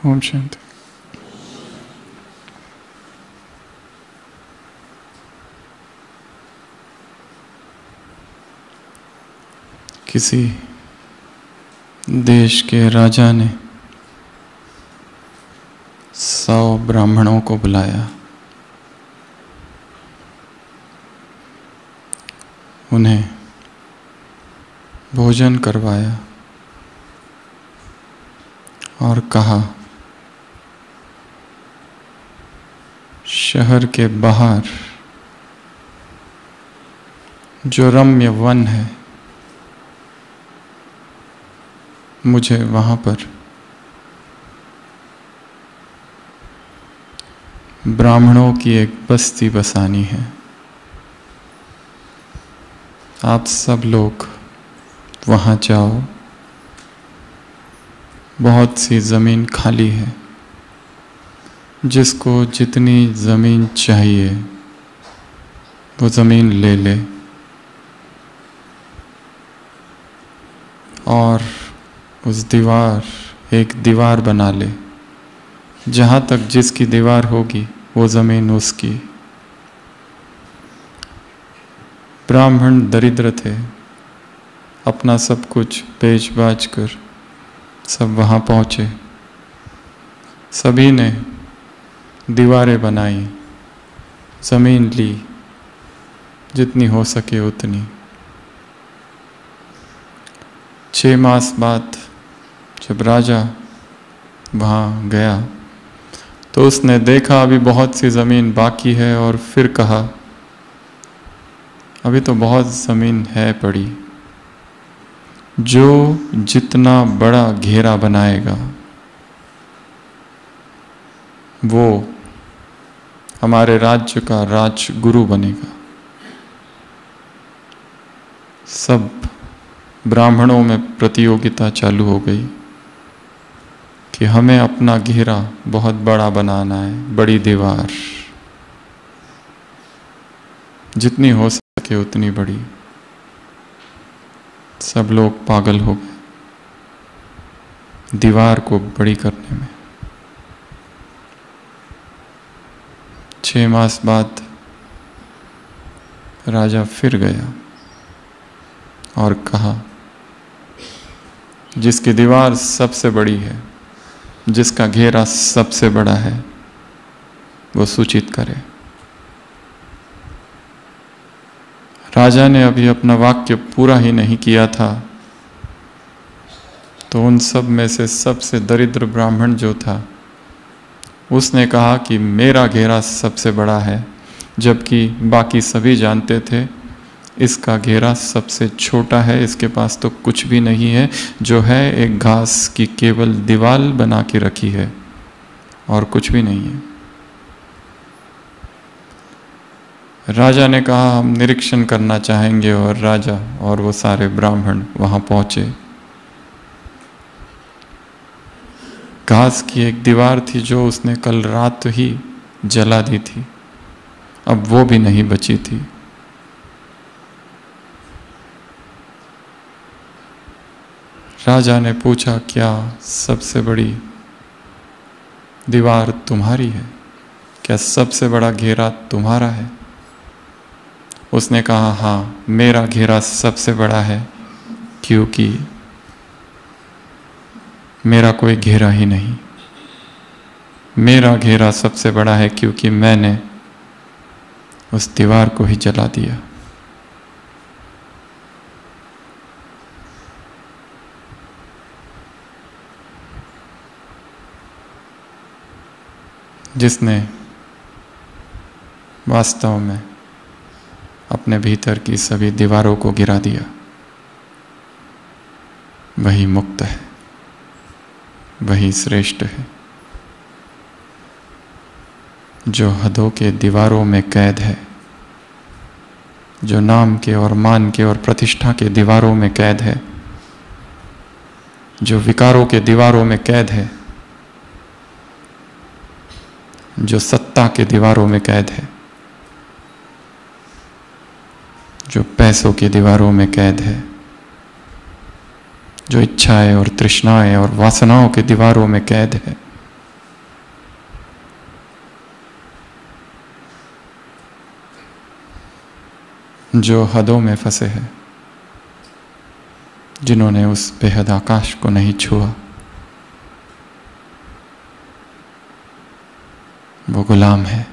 ओम शांति। किसी देश के राजा ने 100 ब्राह्मणों को बुलाया, उन्हें भोजन करवाया और कहा, शहर के बाहर जो रम्य वन है, मुझे वहाँ पर ब्राह्मणों की एक बस्ती बसानी है। आप सब लोग वहाँ जाओ, बहुत सी ज़मीन खाली है, जिसको जितनी ज़मीन चाहिए वो ज़मीन ले ले और उस एक दीवार बना ले। जहाँ तक जिसकी दीवार होगी वो ज़मीन उसकी। ब्राह्मण दरिद्र थे, अपना सब कुछ बेच बाच कर सब वहाँ पहुँचे। सभी ने दीवारें बनाई, ज़मीन ली, जितनी हो सके उतनी। 6 मास बाद जब राजा वहाँ गया तो उसने देखा अभी बहुत सी ज़मीन बाकी है और फिर कहा, अभी तो बहुत ज़मीन है पड़ी, जो जितना बड़ा घेरा बनाएगा वो हमारे राज्य का राजगुरु बनेगा। सब ब्राह्मणों में प्रतियोगिता चालू हो गई कि हमें अपना घेरा बहुत बड़ा बनाना है, बड़ी दीवार, जितनी हो सके उतनी बड़ी। सब लोग पागल हो गए दीवार को बड़ी करने में। 6 मास बाद राजा फिर गया और कहा, जिसकी दीवार सबसे बड़ी है, जिसका घेरा सबसे बड़ा है, वो सूचित करे। राजा ने अभी अपना वाक्य पूरा ही नहीं किया था तो उन सब में से सबसे दरिद्र ब्राह्मण जो था उसने कहा कि मेरा घेरा सबसे बड़ा है, जबकि बाकी सभी जानते थे इसका घेरा सबसे छोटा है, इसके पास तो कुछ भी नहीं है, जो है एक घास की केवल दीवार बना के रखी है और कुछ भी नहीं है। राजा ने कहा, हम निरीक्षण करना चाहेंगे, और राजा और वो सारे ब्राह्मण वहाँ पहुँचे। घास की एक दीवार थी जो उसने कल रात ही जला दी थी, अब वो भी नहीं बची थी। राजा ने पूछा, क्या सबसे बड़ी दीवार तुम्हारी है? क्या सबसे बड़ा घेरा तुम्हारा है? उसने कहा, हाँ, मेरा घेरा सबसे बड़ा है, क्योंकि मेरा कोई घेरा ही नहीं। मेरा घेरा सबसे बड़ा है क्योंकि मैंने उस दीवार को ही जला दिया। जिसने वास्तव में अपने भीतर की सभी दीवारों को गिरा दिया, वही मुक्त है, वही श्रेष्ठ है। जो हदों के दीवारों में कैद है, जो नाम के और मान के और प्रतिष्ठा के दीवारों में कैद है, जो विकारों के दीवारों में कैद है, जो सत्ता के दीवारों में कैद है, जो पैसों की दीवारों में कैद है, जो इच्छाएं और तृष्णाएं और वासनाओं की दीवारों में कैद है, जो हदों में फंसे हैं, जिन्होंने उस बेहद आकाश को नहीं छुआ, वो गुलाम है।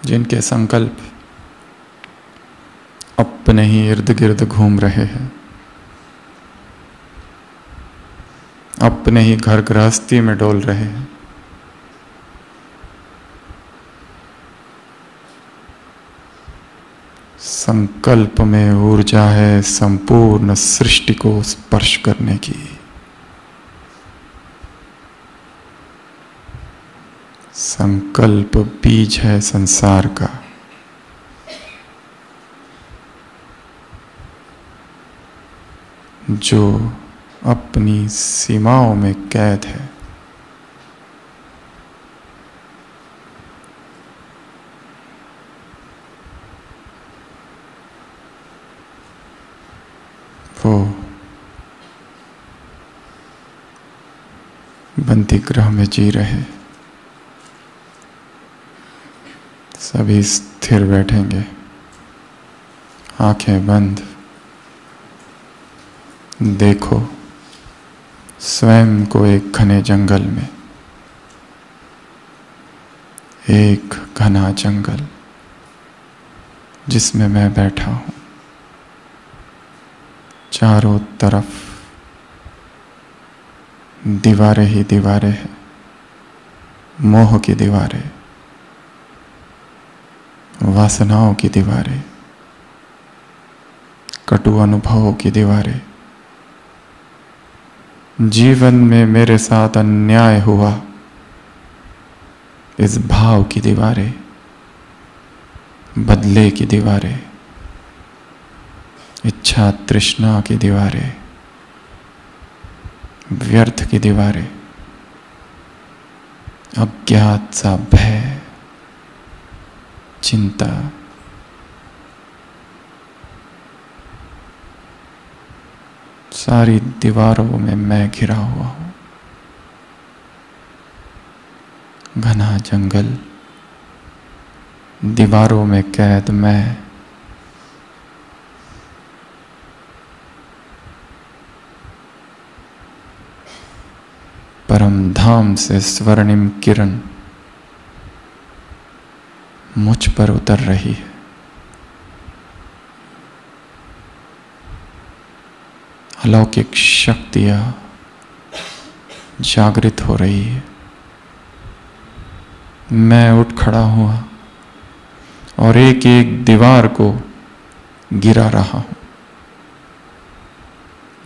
जिनके संकल्प अपने ही इर्द गिर्द घूम रहे हैं, अपने ही घर गृहस्थी में डोल रहे हैं, संकल्प में ऊर्जा है संपूर्ण सृष्टि को स्पर्श करने की। संकल्प बीज है संसार का। जो अपनी सीमाओं में कैद है, वो बंदी गृह में जी रहे। सभी स्थिर बैठेंगे, आंखें बंद। देखो स्वयं को एक घने जंगल में, एक घना जंगल जिसमें मैं बैठा हूं। चारों तरफ दीवारें ही दीवारें हैं, मोह की दीवारें, वासनाओं की दीवारें, कटु अनुभवों की दीवारें। जीवन में मेरे साथ अन्याय हुआ, इस भाव की दीवारें, बदले की दीवारें, इच्छा तृष्णा की दीवारें, व्यर्थ की दीवारें, अज्ञात सा भय, चिंता, सारी दीवारों में मैं घिरा हुआ हूं। घना जंगल, दीवारों में कैद मैं। परम धाम से स्वर्णिम किरण मुझ पर उतर रही है। अलौकिक शक्तियां जागृत हो रही है। मैं उठ खड़ा हुआ और एक एक दीवार को गिरा रहा हूं।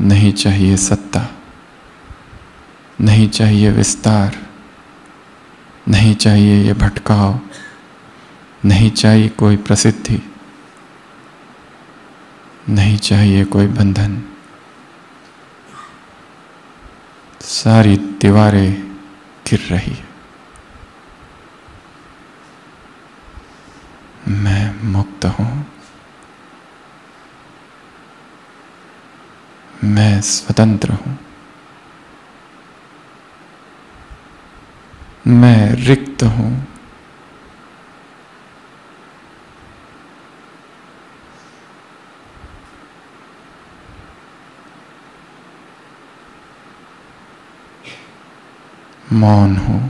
नहीं चाहिए सत्ता, नहीं चाहिए विस्तार, नहीं चाहिए ये भटकाव, नहीं चाहिए कोई प्रसिद्धि, नहीं चाहिए कोई बंधन। सारी दीवारें गिर रही है। मैं मुक्त हूं, मैं स्वतंत्र हूं, मैं रिक्त हूं। मौन हूं,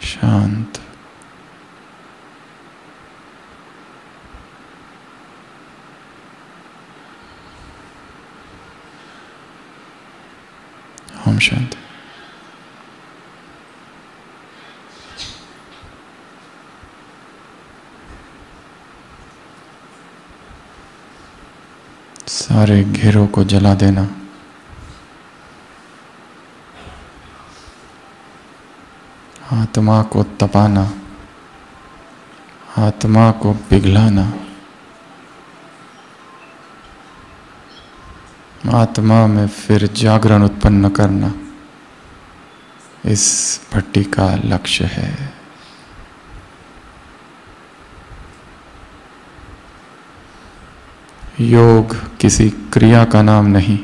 शांत। ओम शांति। सारे घेरों को जला देना, आत्मा को तपाना, आत्मा को पिघलाना, आत्मा में फिर जागरण उत्पन्न करना, इस भट्टी का लक्ष्य है। योग किसी क्रिया का नाम नहीं,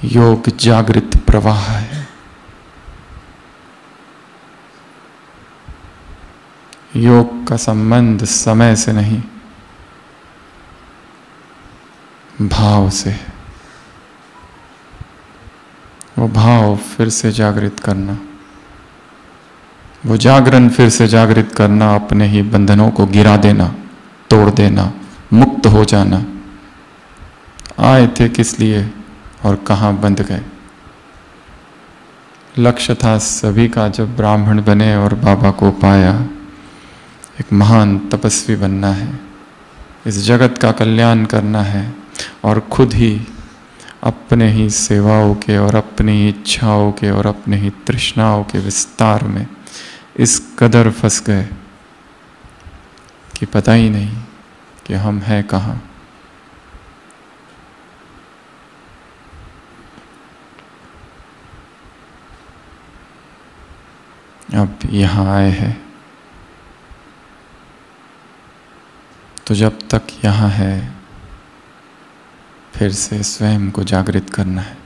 योग जागृत प्रवाह है। योग का संबंध समय से नहीं, भाव से है। वो भाव फिर से जागृत करना, वो जागरण फिर से जागृत करना, अपने ही बंधनों को गिरा देना, तोड़ देना, मुक्त हो जाना। आए थे किस लिए और कहाँ बंध गए। लक्ष्य था सभी का जब ब्राह्मण बने और बाबा को पाया, एक महान तपस्वी बनना है, इस जगत का कल्याण करना है और खुद ही अपने ही सेवाओं के और अपनी ही इच्छाओं के और अपने ही तृष्णाओं के विस्तार में इस कदर फंस गए कि पता ही नहीं कि हम हैं कहाँ। अब यहाँ आए हैं तो जब तक यहाँ है फिर से स्वयं को जागृत करना है।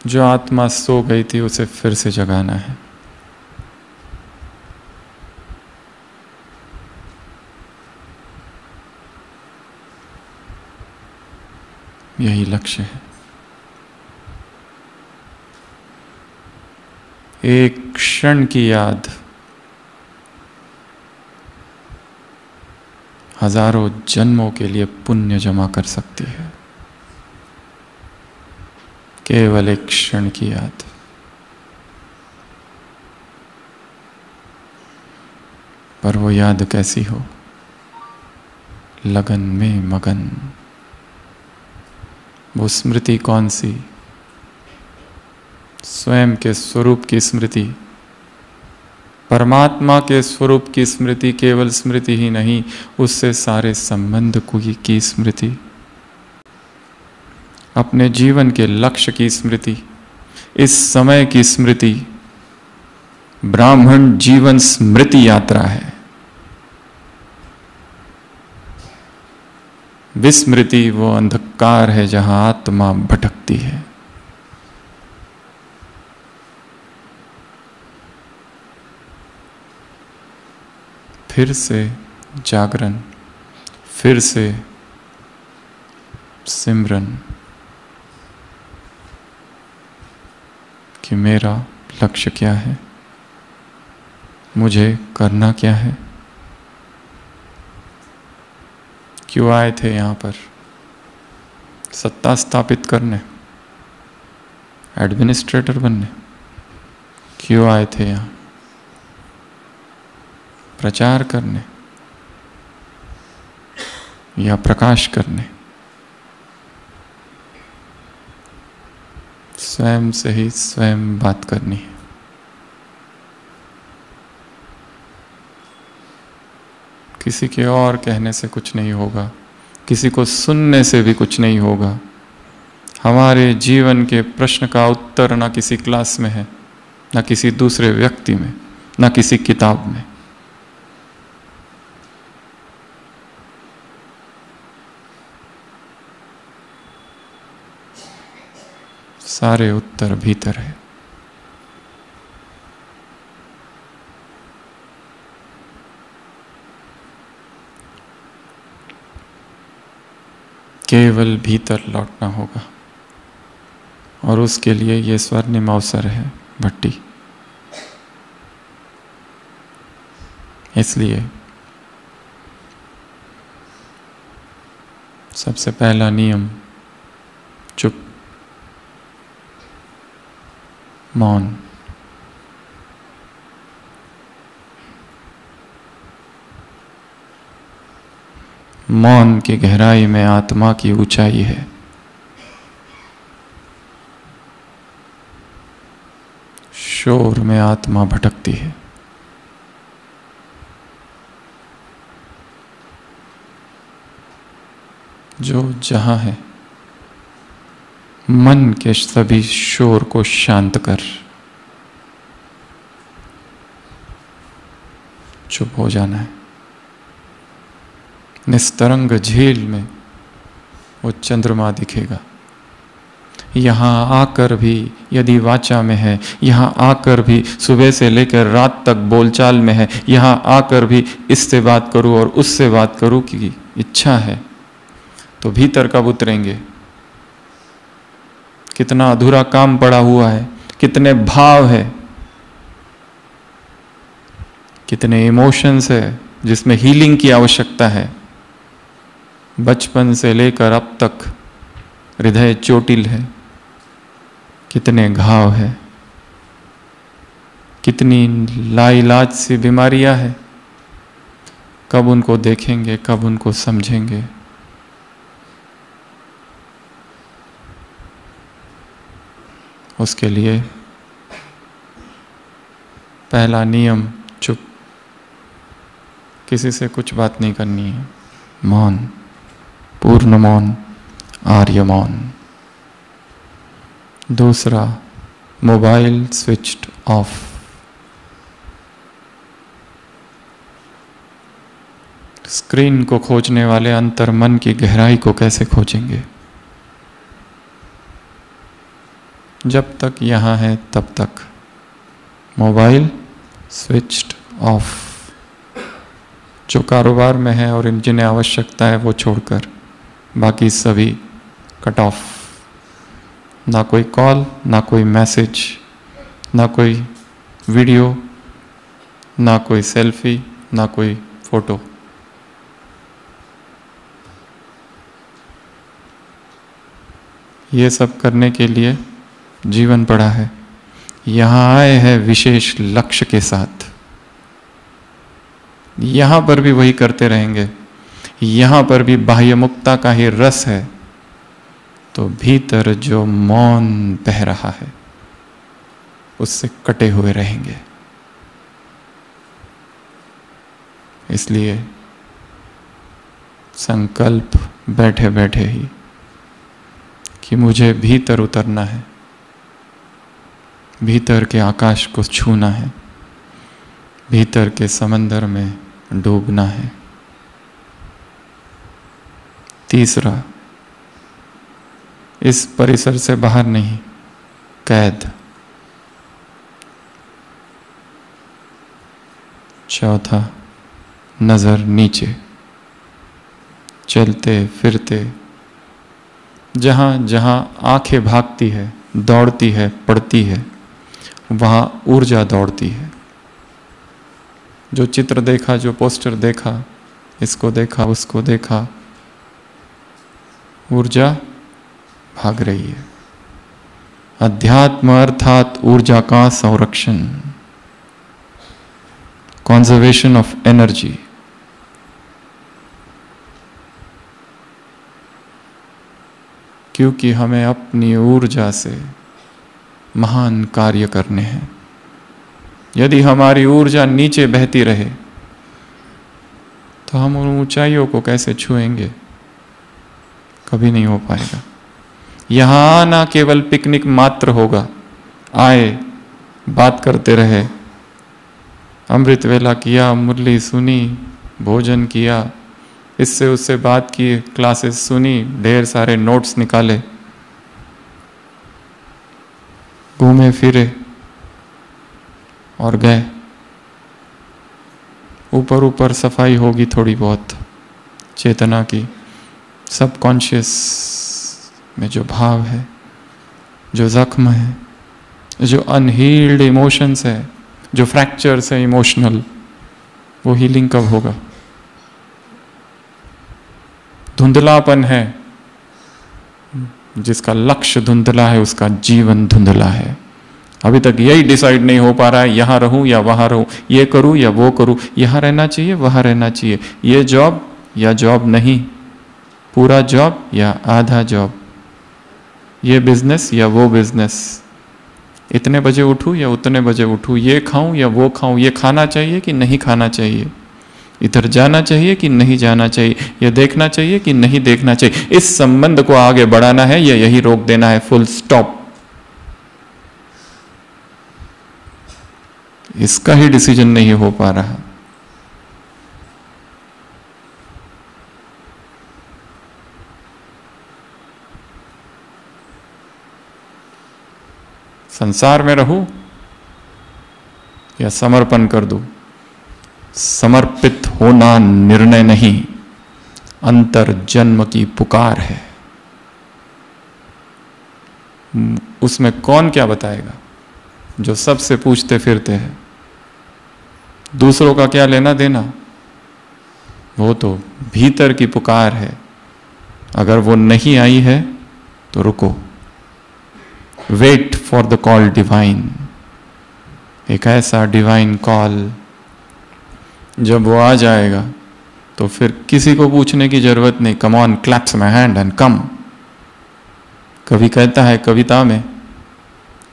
जो आत्मा सो गई थी उसे फिर से जगाना है। यही लक्ष्य है। एक क्षण की याद हजारों जन्मों के लिए पुण्य जमा कर सकती है। केवल एक क्षण की याद। पर वो याद कैसी हो? लगन में मगन। वो स्मृति कौन सी? स्वयं के स्वरूप की स्मृति, परमात्मा के स्वरूप की स्मृति। केवल स्मृति ही नहीं, उससे सारे संबंध की स्मृति, अपने जीवन के लक्ष्य की स्मृति, इस समय की स्मृति। ब्राह्मण जीवन स्मृति यात्रा है। विस्मृति वो अंधकार है जहां आत्मा भटकती है। फिर से जागरण, फिर से सिमरन कि मेरा लक्ष्य क्या है, मुझे करना क्या है। क्यों आए थे यहाँ पर? सत्ता स्थापित करने, एडमिनिस्ट्रेटर बनने? क्यों आए थे यहाँ? प्रचार करने या प्रकाश करने? स्वयं से ही स्वयं बात करनी है। किसी के और कहने से कुछ नहीं होगा, किसी को सुनने से भी कुछ नहीं होगा। हमारे जीवन के प्रश्न का उत्तर ना किसी क्लास में है, ना किसी दूसरे व्यक्ति में, ना किसी किताब में। सारे उत्तर भीतर है। केवल भीतर लौटना होगा और उसके लिए ये स्वर्णिम अवसर है भट्टी। इसलिए सबसे पहला नियम चुप, मौन। मौन की गहराई में आत्मा की ऊंचाई है। शोर में आत्मा भटकती है। जो जहां है, मन के सभी शोर को शांत कर चुप हो जाना है। निस्तरंग झील में वो चंद्रमा दिखेगा। यहाँ आकर भी यदि वाचा में है, यहाँ आकर भी सुबह से लेकर रात तक बोलचाल में है, यहाँ आकर भी इससे बात करूँ और उससे बात करूँ की इच्छा है, तो भीतर कब उतरेंगे? कितना अधूरा काम पड़ा हुआ है, कितने भाव है, कितने इमोशंस है जिसमें हीलिंग की आवश्यकता है। बचपन से लेकर अब तक हृदय चोटिल है, कितने घाव है, कितनी लाइलाज सी बीमारियां हैं। कब उनको देखेंगे, कब उनको समझेंगे? उसके लिए पहला नियम चुप, किसी से कुछ बात नहीं करनी है, मौन, पूर्ण मौन, आर्य मौन। दूसरा, मोबाइल स्विच्ड ऑफ। स्क्रीन को खोजने वाले अंतर मन की गहराई को कैसे खोजेंगे? जब तक यहाँ है तब तक मोबाइल स्विच्ड ऑफ। जो कारोबार में है और जिन्हें आवश्यकता है वो छोड़कर बाकी सभी कट ऑफ। ना कोई कॉल, ना कोई मैसेज, ना कोई वीडियो, ना कोई सेल्फी, ना कोई फोटो। ये सब करने के लिए जीवन पड़ा है। यहाँ आए हैं विशेष लक्ष्य के साथ, यहाँ पर भी वही करते रहेंगे, यहाँ पर भी बाह्य मुक्ता का ही रस है, तो भीतर जो मौन बह रहा है उससे कटे हुए रहेंगे। इसलिए संकल्प बैठे बैठे ही कि मुझे भीतर उतरना है, भीतर के आकाश को छूना है, भीतर के समंदर में डूबना है। तीसरा, इस परिसर से बाहर नहीं, कैद। चौथा, नजर नीचे, चलते फिरते जहां जहां आंखें भागती है, दौड़ती है, पड़ती है, वहां ऊर्जा दौड़ती है। जो चित्र देखा, जो पोस्टर देखा, इसको देखा, उसको देखा, ऊर्जा भाग रही है। अध्यात्म अर्थात ऊर्जा का संरक्षण, कंजर्वेशन ऑफ एनर्जी। क्योंकि हमें अपनी ऊर्जा से महान कार्य करने हैं। यदि हमारी ऊर्जा नीचे बहती रहे तो हम उन ऊंचाइयों को कैसे छुएंगे? कभी नहीं हो पाएगा। यहाँ आना केवल पिकनिक मात्र होगा। आए, बात करते रहे, अमृत वेला किया, मुरली सुनी, भोजन किया, इससे उससे बात की, क्लासेस सुनी, ढेर सारे नोट्स निकाले, घूमे फिरे और गए। ऊपर ऊपर सफाई होगी थोड़ी बहुत चेतना की, सबकॉन्शियस में जो भाव है, जो जख्म है, जो अनहील्ड इमोशंस है, जो फ्रैक्चर्स है इमोशनल, वो हीलिंग कब होगा? धुंधलापन है, जिसका लक्ष्य धुंधला है उसका जीवन धुंधला है। अभी तक यही डिसाइड नहीं हो पा रहा है, यहां रहूं या वहां रहूं, ये करूं या वो करूं, यहां रहना चाहिए वहां रहना चाहिए, ये जॉब या जॉब नहीं, पूरा जॉब या आधा जॉब, ये बिजनेस या वो बिजनेस, इतने बजे उठूं या उतने बजे उठूं, ये खाऊं या वो खाऊं, ये खाना चाहिए कि नहीं खाना चाहिए, इधर जाना चाहिए कि नहीं जाना चाहिए, ये देखना चाहिए कि नहीं देखना चाहिए, इस संबंध को आगे बढ़ाना है या यही रोक देना है, फुल स्टॉप। इसका ही डिसीजन नहीं हो पा रहा। संसार में रहूं या समर्पण कर दूं? समर्पित होना निर्णय नहीं, अंतर जन्म की पुकार है। उसमें कौन क्या बताएगा? जो सबसे पूछते फिरते हैं, दूसरों का क्या लेना देना? वो तो भीतर की पुकार है। अगर वो नहीं आई है तो रुको, wait for the call divine. एक ऐसा डिवाइन कॉल जब वो आ जाएगा तो फिर किसी को पूछने की जरूरत नहीं। Come on, clasps my hand and come. कवि कहता है कविता में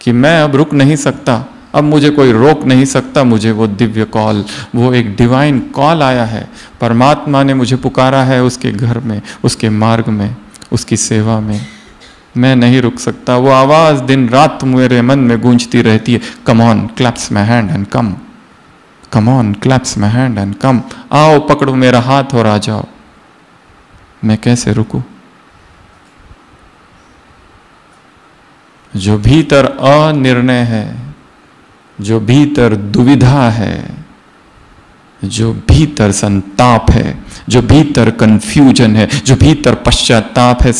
कि मैं अब रुक नहीं सकता, अब मुझे कोई रोक नहीं सकता। मुझे वो दिव्य कॉल, वो एक डिवाइन कॉल आया है। परमात्मा ने मुझे पुकारा है उसके घर में, उसके मार्ग में, उसकी सेवा में। मैं नहीं रुक सकता। वो आवाज दिन रात मेरे मन में गूंजती रहती है, come on, clasps my hand and come. Come on, clasps my hand and come. आओ पकड़ो मेरा हाथ और आ जाओ। मैं कैसे रुकूं? जो भीतर अनिर्णय है, जो भीतर दुविधा है, जो भीतर संताप है, जो भीतर कंफ्यूजन है, जो भीतर पश्चाताप है,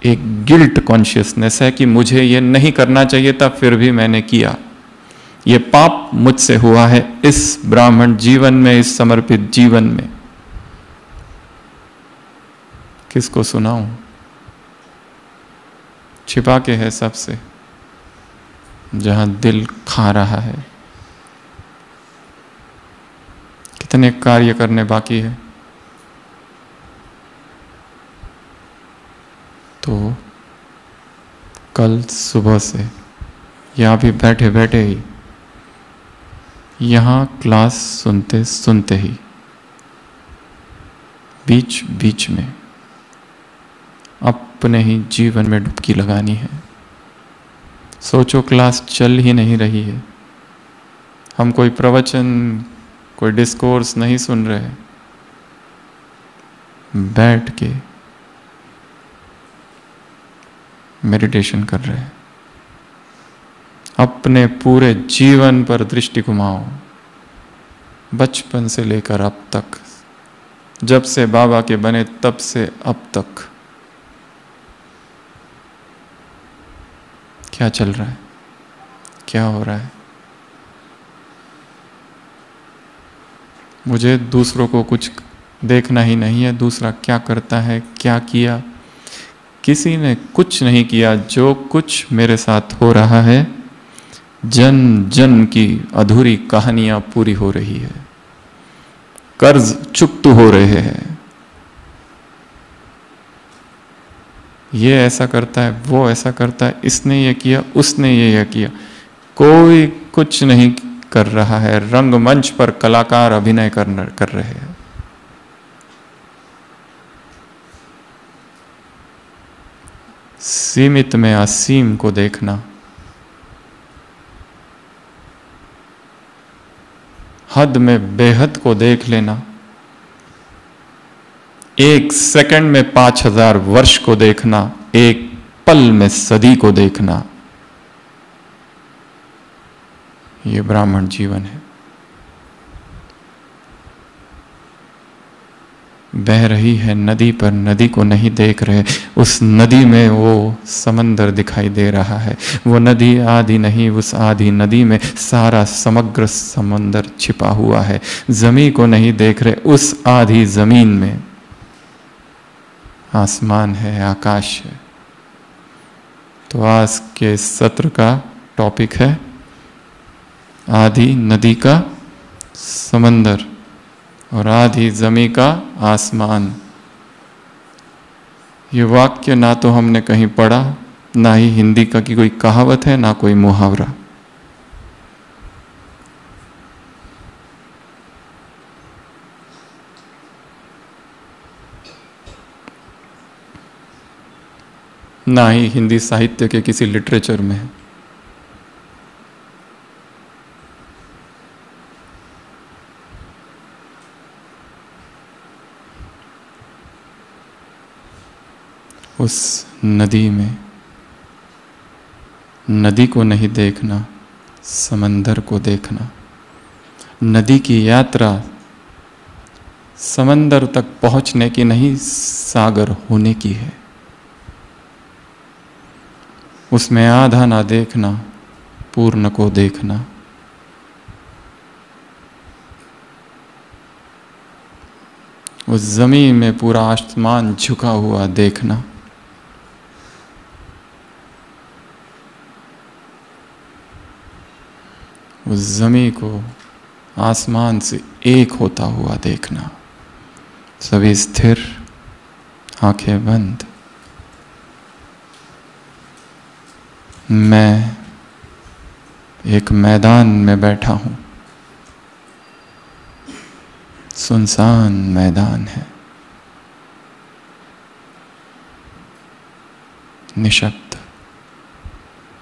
एक गिल्ट कॉन्शियसनेस है कि मुझे ये नहीं करना चाहिए था फिर भी मैंने किया, ये पाप मुझसे हुआ है इस ब्राह्मण जीवन में, इस समर्पित जीवन में। किसको सुनाऊं? छिपा के है सबसे, जहां दिल खा रहा है। कितने कार्य करने बाकी है। तो कल सुबह से यहां भी बैठे बैठे ही, यहां क्लास सुनते सुनते ही, बीच बीच में अपने ही जीवन में डुबकी लगानी है। सोचो क्लास चल ही नहीं रही है, हम कोई प्रवचन, कोई डिस्कोर्स नहीं सुन रहे, बैठ के मेडिटेशन कर रहे हैं। अपने पूरे जीवन पर दृष्टि घुमाओ, बचपन से लेकर अब तक, जब से बाबा के बने तब से अब तक क्या चल रहा है, क्या हो रहा है। मुझे दूसरों को कुछ देखना ही नहीं है, दूसरा क्या करता है, क्या किया। किसी ने कुछ नहीं किया। जो कुछ मेरे साथ हो रहा है, जन जन की अधूरी कहानियां पूरी हो रही है, कर्ज चुकता हो रहे हैं। ये ऐसा करता है, वो ऐसा करता है, इसने ये किया, उसने ये किया। कोई कुछ नहीं कर रहा है। रंगमंच पर कलाकार अभिनय कर रहे हैं। सीमित में असीम को देखना, हद में बेहद को देख लेना, एक सेकंड में 5000 वर्ष को देखना, एक पल में सदी को देखना, ये ब्राह्मण जीवन है। बह रही है नदी पर नदी को नहीं देख रहे। उस नदी में वो समंदर दिखाई दे रहा है। वो नदी आधी नहीं, उस आधी नदी में सारा समग्र समंदर छिपा हुआ है। जमीन को नहीं देख रहे, उस आधी जमीन में आसमान है, आकाश है। तो आज के सत्र का टॉपिक है आधी नदी का समंदर और आधी जमी का आसमान। ये वाक्य ना तो हमने कहीं पढ़ा, ना ही हिंदी का की कोई कहावत है, ना कोई मुहावरा। ना ही हिंदी साहित्य के किसी लिटरेचर में है। उस नदी में नदी को नहीं देखना, समंदर को देखना। नदी की यात्रा समंदर तक पहुंचने की नहीं, सागर होने की है। उसमें आधा ना देखना, पूर्ण को देखना। उस जमीन में पूरा आसमान झुका हुआ देखना। उस जमीन को आसमान से एक होता हुआ देखना। सभी स्थिर, आंखें बंद। मैं एक मैदान में बैठा हूं, सुनसान मैदान है, निशब्द,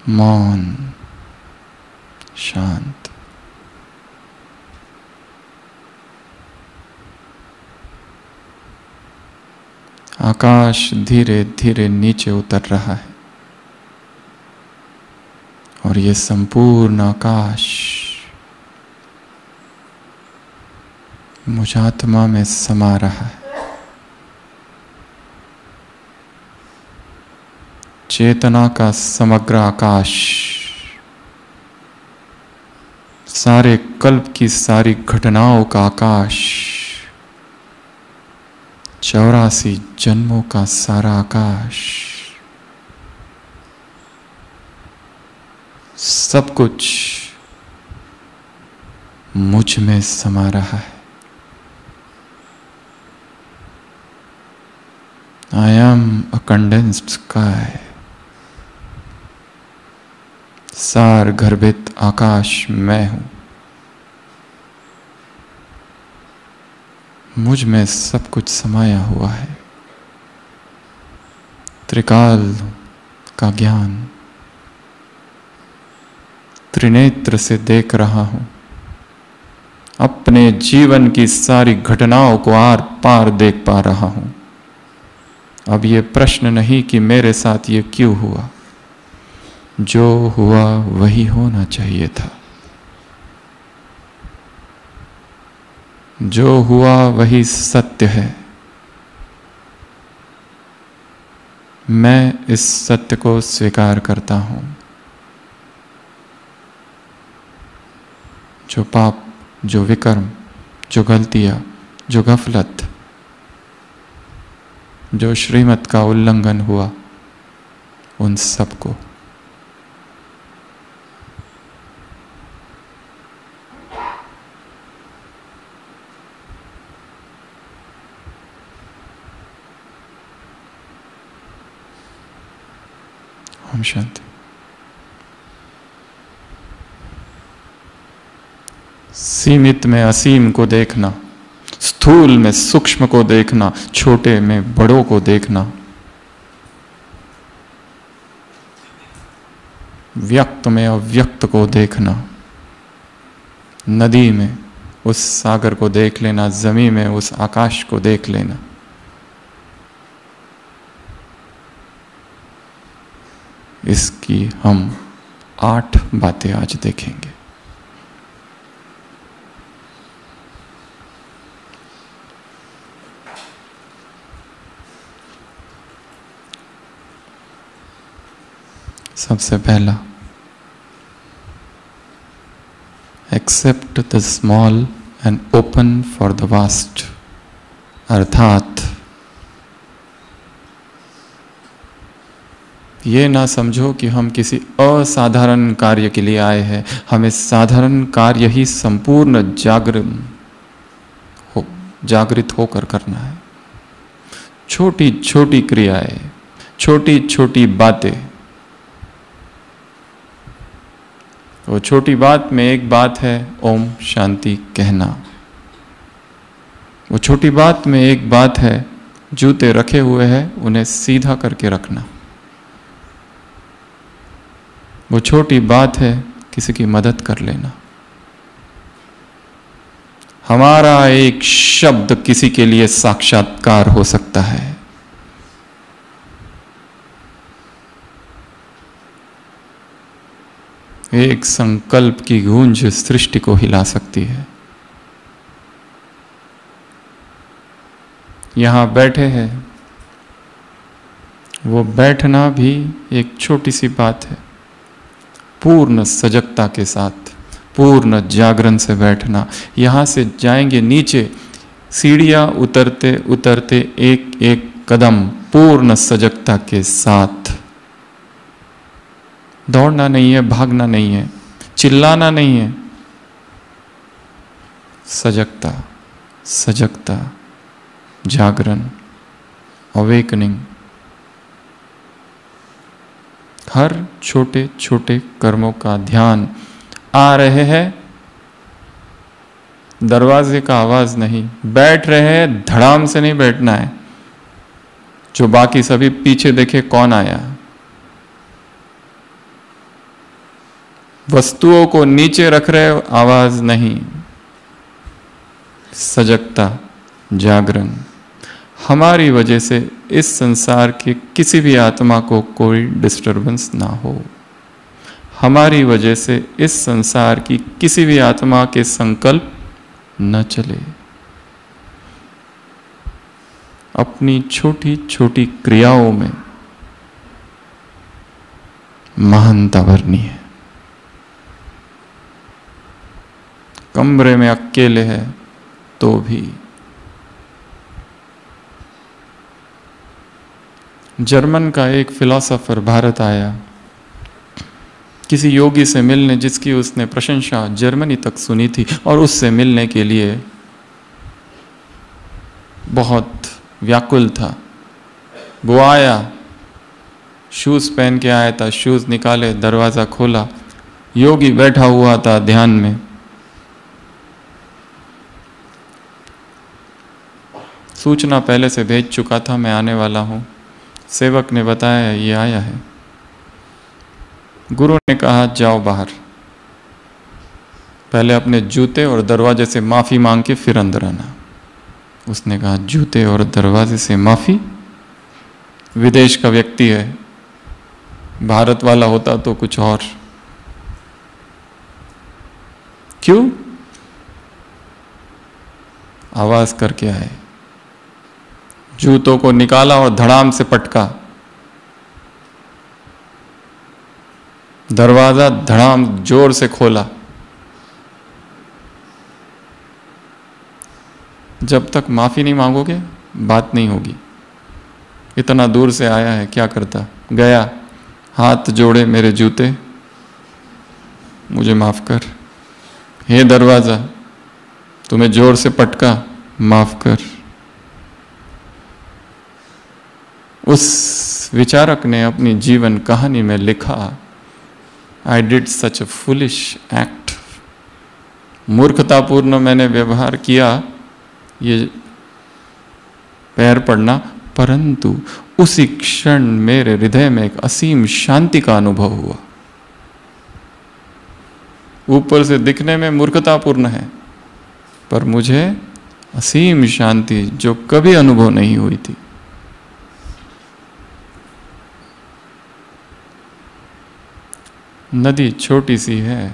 मौन, शांत। आकाश धीरे धीरे नीचे उतर रहा है और ये संपूर्ण आकाश मुझ आत्मा में समा रहा है। चेतना का समग्र आकाश, सारे कल्प की सारी घटनाओं का आकाश, 84 जन्मों का सारा आकाश, सब कुछ मुझ में समा रहा है। I am a condensed sky. सार गर्भित आकाश मैं हूं। मुझ में सब कुछ समाया हुआ है। त्रिकाल का ज्ञान त्रिनेत्र से देख रहा हूं। अपने जीवन की सारी घटनाओं को आर पार देख पा रहा हूं। अब ये प्रश्न नहीं कि मेरे साथ ये क्यों हुआ, जो हुआ वही होना चाहिए था। जो हुआ वही सत्य है। मैं इस सत्य को स्वीकार करता हूं। जो पाप, जो विकर्म, जो गलतियां, जो गफलत, जो श्रीमत का उल्लंघन हुआ, उन सबको ओम शांति। सीमित में असीम को देखना, स्थूल में सूक्ष्म को देखना, छोटे में बड़ों को देखना, व्यक्त में अव्यक्त को देखना, नदी में उस सागर को देख लेना, जमीन में उस आकाश को देख लेना। इसकी हम 8 बातें आज देखेंगे। सबसे पहला, accept the small and open for the vast. अर्थात ये ना समझो कि हम किसी असाधारण कार्य के लिए आए हैं। हमें साधारण कार्य ही संपूर्ण जागृत होकर करना है। छोटी छोटी क्रियाएं, छोटी छोटी बातें। वो छोटी बात में एक बात है ओम शांति कहना। वो छोटी बात में एक बात है जूते रखे हुए हैं उन्हें सीधा करके रखना। वो छोटी बात है किसी की मदद कर लेना। हमारा एक शब्द किसी के लिए साक्षात्कार हो सकता है। एक संकल्प की गूंज सृष्टि को हिला सकती है। यहाँ बैठे हैं, वो बैठना भी एक छोटी सी बात है। पूर्ण सजगता के साथ, पूर्ण जागरण से बैठना। यहाँ से जाएंगे नीचे, सीढ़ियाँ उतरते उतरते एक एक कदम पूर्ण सजगता के साथ। दौड़ना नहीं है, भागना नहीं है, चिल्लाना नहीं है। सजगता, सजगता, जागरण, अवेकनिंग। हर छोटे छोटे कर्मों का ध्यान। आ रहे हैं, दरवाजे का आवाज नहीं। बैठ रहे हैं, धड़ाम से नहीं बैठना है, जो बाकी सभी पीछे देखे कौन आया। वस्तुओं को नीचे रख रहे हो, आवाज नहीं। सजगता, जागरण। हमारी वजह से इस संसार के किसी भी आत्मा को कोई डिस्टरबेंस ना हो। हमारी वजह से इस संसार की किसी भी आत्मा के संकल्प न चले। अपनी छोटी छोटी क्रियाओं में महानता भरनी है। कमरे में अकेले है तो भी। जर्मन का एक फिलॉसफर भारत आया किसी योगी से मिलने, जिसकी उसने प्रशंसा जर्मनी तक सुनी थी, और उससे मिलने के लिए बहुत व्याकुल था। वो आया, शूज पहन के आया था, शूज निकाले, दरवाजा खोला, योगी बैठा हुआ था ध्यान में। सूचना पहले से भेज चुका था, मैं आने वाला हूं। सेवक ने बताया ये आया है। गुरु ने कहा जाओ बाहर, पहले अपने जूते और दरवाजे से माफी मांग के फिर अंदर आना। उसने कहा जूते और दरवाजे से माफी? विदेश का व्यक्ति है, भारत वाला होता तो कुछ और। क्यों? आवाज करके आए, जूतों को निकाला और धड़ाम से पटका, दरवाजा धड़ाम जोर से खोला। जब तक माफी नहीं मांगोगे बात नहीं होगी। इतना दूर से आया है, क्या करता? गया, हाथ जोड़े, मेरे जूते मुझे माफ कर। हे दरवाजा, तुम्हें जोर से पटका, माफ कर। उस विचारक ने अपनी जीवन कहानी में लिखा, I did such a foolish act. मूर्खतापूर्ण मैंने व्यवहार किया, ये पैर पड़ना, परंतु उसी क्षण मेरे हृदय में एक असीम शांति का अनुभव हुआ। ऊपर से दिखने में मूर्खतापूर्ण है, पर मुझे असीम शांति जो कभी अनुभव नहीं हुई थी। नदी छोटी सी है,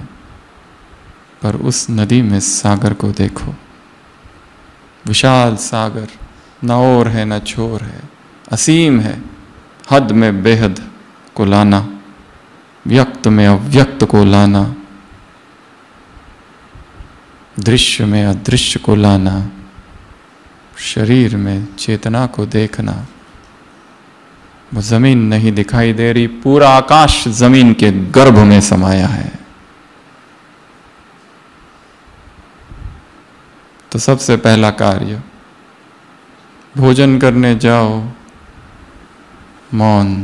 पर उस नदी में सागर को देखो। विशाल सागर, न ओर है न छोर है, असीम है। हद में बेहद को लाना, व्यक्त में अव्यक्त को लाना, दृश्य में अदृश्य को लाना, शरीर में चेतना को देखना। वो जमीन नहीं दिखाई दे रही, पूरा आकाश जमीन के गर्भ में समाया है। तो सबसे पहला कार्य, भोजन करने जाओ, मौन।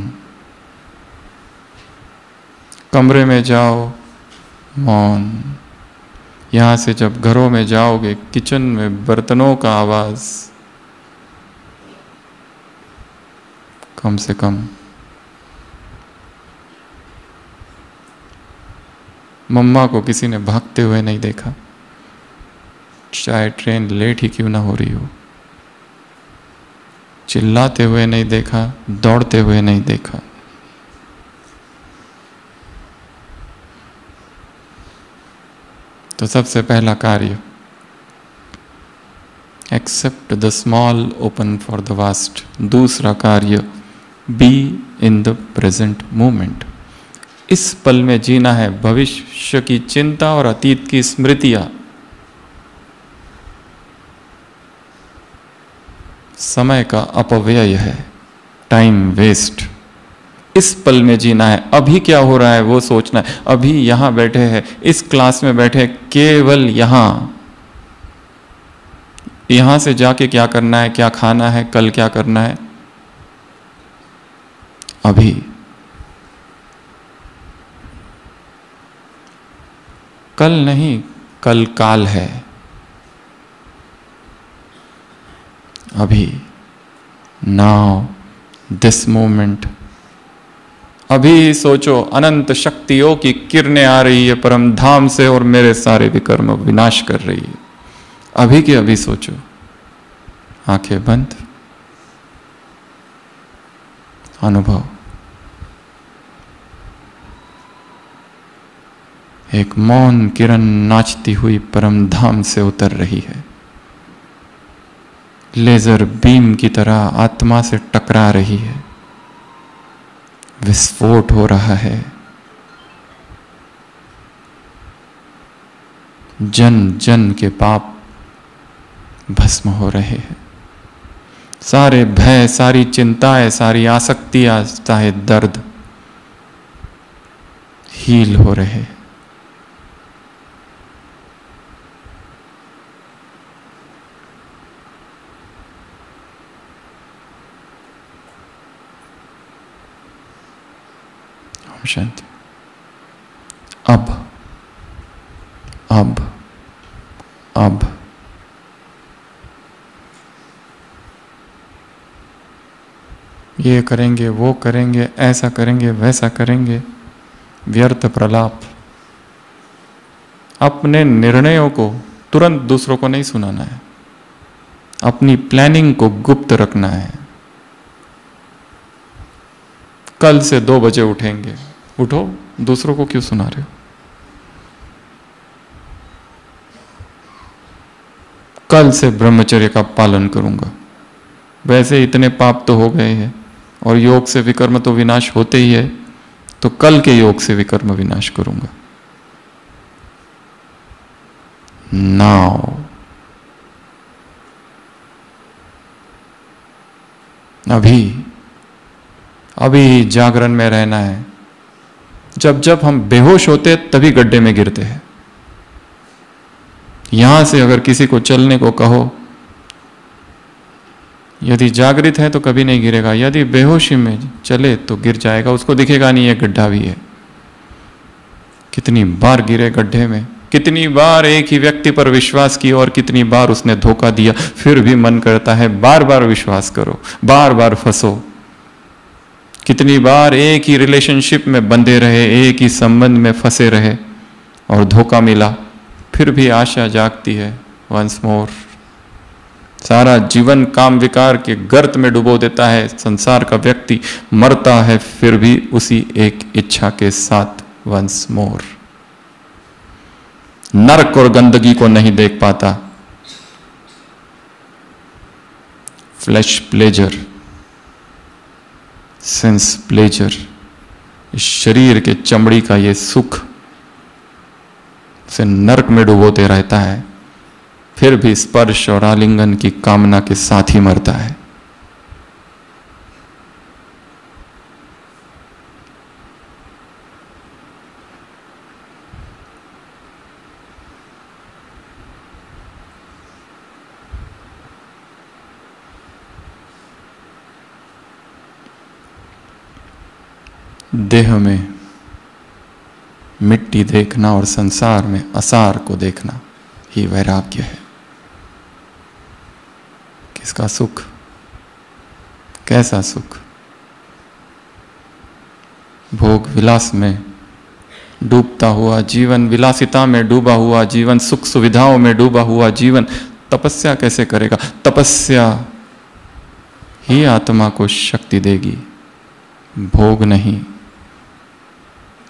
कमरे में जाओ, मौन। यहां से जब घरों में जाओगे, किचन में बर्तनों का आवाज कम से कम। मम्मा को किसी ने भागते हुए नहीं देखा, चाहे ट्रेन लेट ही क्यों ना हो रही हो। चिल्लाते हुए नहीं देखा, दौड़ते हुए नहीं देखा। तो सबसे पहला कार्य, accept the small, open for the vast. दूसरा कार्य, be in the present moment. इस पल में जीना है। भविष्य की चिंता और अतीत की स्मृतियां समय का अपव्यय है, टाइम वेस्ट। इस पल में जीना है। अभी क्या हो रहा है वो सोचना है। अभी यहां बैठे हैं, इस क्लास में बैठे हैं, केवल यहां से जाके क्या करना है, क्या खाना है, कल क्या करना है, अभी। कल नहीं, कल काल है, अभी, नाउ, दिस मोमेंट। अभी सोचो, अनंत शक्तियों की किरणें आ रही है परम धाम से और मेरे सारे विकर्म विनाश कर रही है। अभी के अभी सोचो, आंखें बंद, अनुभव। एक मौन किरण नाचती हुई परम धाम से उतर रही है, लेजर बीम की तरह आत्मा से टकरा रही है, विस्फोट हो रहा है। जन जन के पाप भस्म हो रहे हैं। सारे भय, सारी चिंताएं, सारी आसक्तियां, चाहे दर्द, हील हो रहे हैं। शांति। अब ये करेंगे, वो करेंगे, ऐसा करेंगे, वैसा करेंगे, व्यर्थ प्रलाप। अपने निर्णयों को तुरंत दूसरों को नहीं सुनाना है। अपनी प्लानिंग को गुप्त रखना है। कल से 2 बजे उठेंगे, उठो, दूसरों को क्यों सुना रहे हो? कल से ब्रह्मचर्य का पालन करूंगा, वैसे इतने पाप तो हो गए हैं और योग से विकर्म तो विनाश होते ही है, तो कल के योग से विकर्म विनाश करूंगा। नाउ, अभी जागरण में रहना है। जब जब हम बेहोश होते तभी गड्ढे में गिरते हैं। यहां से अगर किसी को चलने को कहो, यदि जागृत है तो कभी नहीं गिरेगा, यदि बेहोशी में चले तो गिर जाएगा, उसको दिखेगा नहीं ये गड्ढा भी है। कितनी बार गिरे गड्ढे में, कितनी बार एक ही व्यक्ति पर विश्वास किया और कितनी बार उसने धोखा दिया, फिर भी मन करता है बार बार विश्वास करो, बार बार फंसो। कितनी बार एक ही रिलेशनशिप में बंधे रहे, एक ही संबंध में फंसे रहे और धोखा मिला, फिर भी आशा जागती है वंस मोर। सारा जीवन काम विकार के गर्त में डुबो देता है संसार का व्यक्ति, मरता है फिर भी उसी एक इच्छा के साथ वंस मोर। नरक और गंदगी को नहीं देख पाता। फ्लैश प्लेजर, सेंस प्लेजर, इस शरीर के चमड़ी का ये सुख से नरक में डुबोते रहता है, फिर भी स्पर्श और आलिंगन की कामना के साथ ही मरता है। देह में मिट्टी देखना और संसार में असार को देखना ही वैराग्य है। किसका सुख, कैसा सुख? भोग विलास में डूबता हुआ जीवन, विलासिता में डूबा हुआ जीवन, सुख सुविधाओं में डूबा हुआ जीवन तपस्या कैसे करेगा? तपस्या ही आत्मा को शक्ति देगी, भोग नहीं।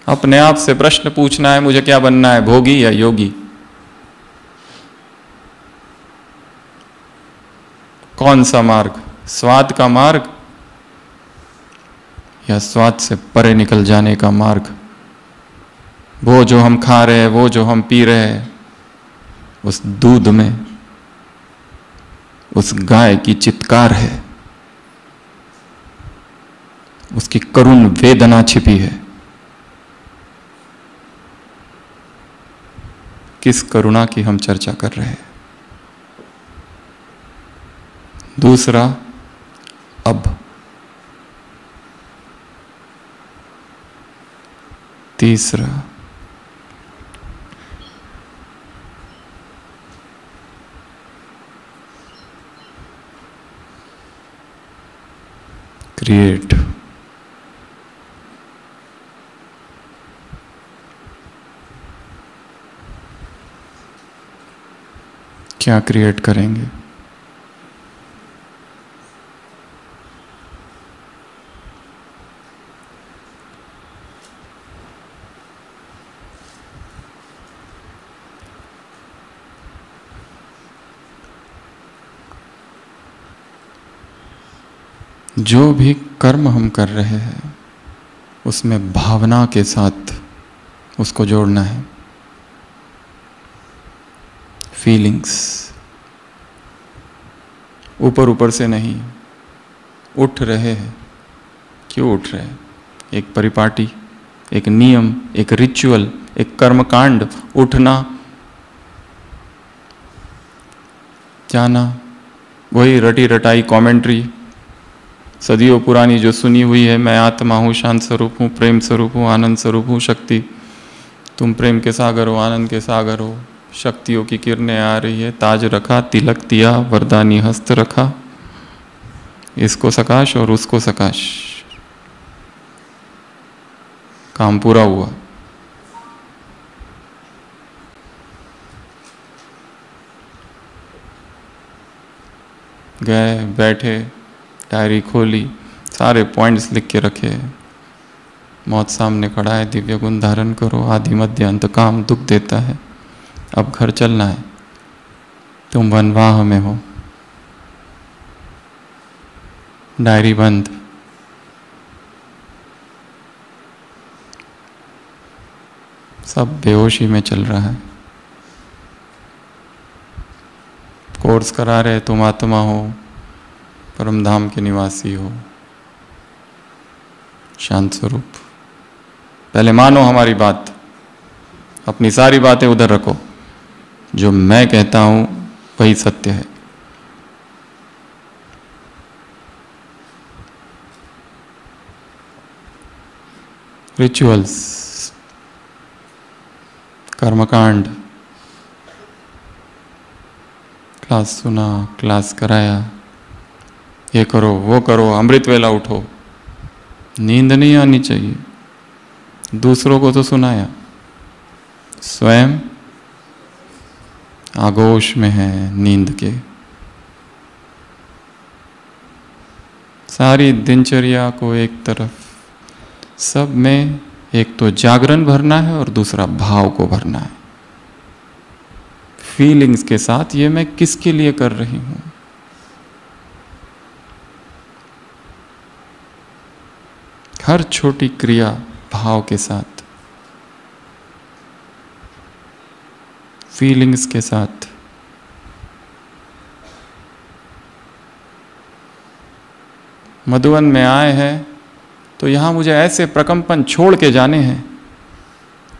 अपने आप से प्रश्न पूछना है, मुझे क्या बनना है, भोगी या योगी? कौन सा मार्ग? स्वाद का मार्ग या स्वाद से परे निकल जाने का मार्ग? वो जो हम खा रहे हैं, वो जो हम पी रहे हैं, उस दूध में उस गाय की चित्कार है, उसकी करुण वेदना छिपी है। किस करुणा की हम चर्चा कर रहे हैं? दूसरा, अब। तीसरा, क्रिएट। क्या क्रिएट करेंगे? जो भी कर्म हम कर रहे हैं उसमें भावना के साथ उसको जोड़ना है। फीलिंग्स, ऊपर ऊपर से नहीं। उठ रहे हैं, क्यों उठ रहे हैं? एक परिपाटी, एक नियम, एक रिचुअल, एक कर्मकांड। उठना, जाना, वही रटी रटाई कमेंट्री सदियों पुरानी जो सुनी हुई है। मैं आत्मा हूँ, शांत स्वरूप हूँ, प्रेम स्वरूप हूँ, आनंद स्वरूप हूँ, शक्ति। तुम प्रेम के सागर हो, आनंद के सागर हो, शक्तियों की किरणें आ रही है। ताज रखा, तिलक दिया, वरदानी हस्त रखा, इसको सकाश और उसको सकाश, काम पूरा हुआ। गए, बैठे, डायरी खोली, सारे पॉइंट्स लिख के रखे। मौत सामने खड़ा है, दिव्य गुण धारण करो, आदि मध्य अंत काम दुख देता है, अब घर चलना है। तुम वनवाह में हो, डायरी बंद। सब बेहोशी में चल रहा है। कोर्स करा रहे, तुम आत्मा हो, परम धाम के निवासी हो, शांत स्वरूप। पहले मानो हमारी बात, अपनी सारी बातें उधर रखो। जो मैं कहता हूं वही सत्य है। रिचुअल्स, कर्मकांड, क्लास सुना, क्लास कराया, ये करो वो करो, अमृत वेला उठो। नींद नहीं आनी चाहिए। दूसरों को तो सुनाया, स्वयं आगोश में है नींद के। सारी दिनचर्या को एक तरफ, सब में एक तो जागरण भरना है और दूसरा भाव को भरना है। फीलिंग्स के साथ, ये मैं किसके लिए कर रही हूं? हर छोटी क्रिया भाव के साथ, फीलिंग्स के साथ। मधुवन में आए हैं तो यहां मुझे ऐसे प्रकंपन छोड़ के जाने हैं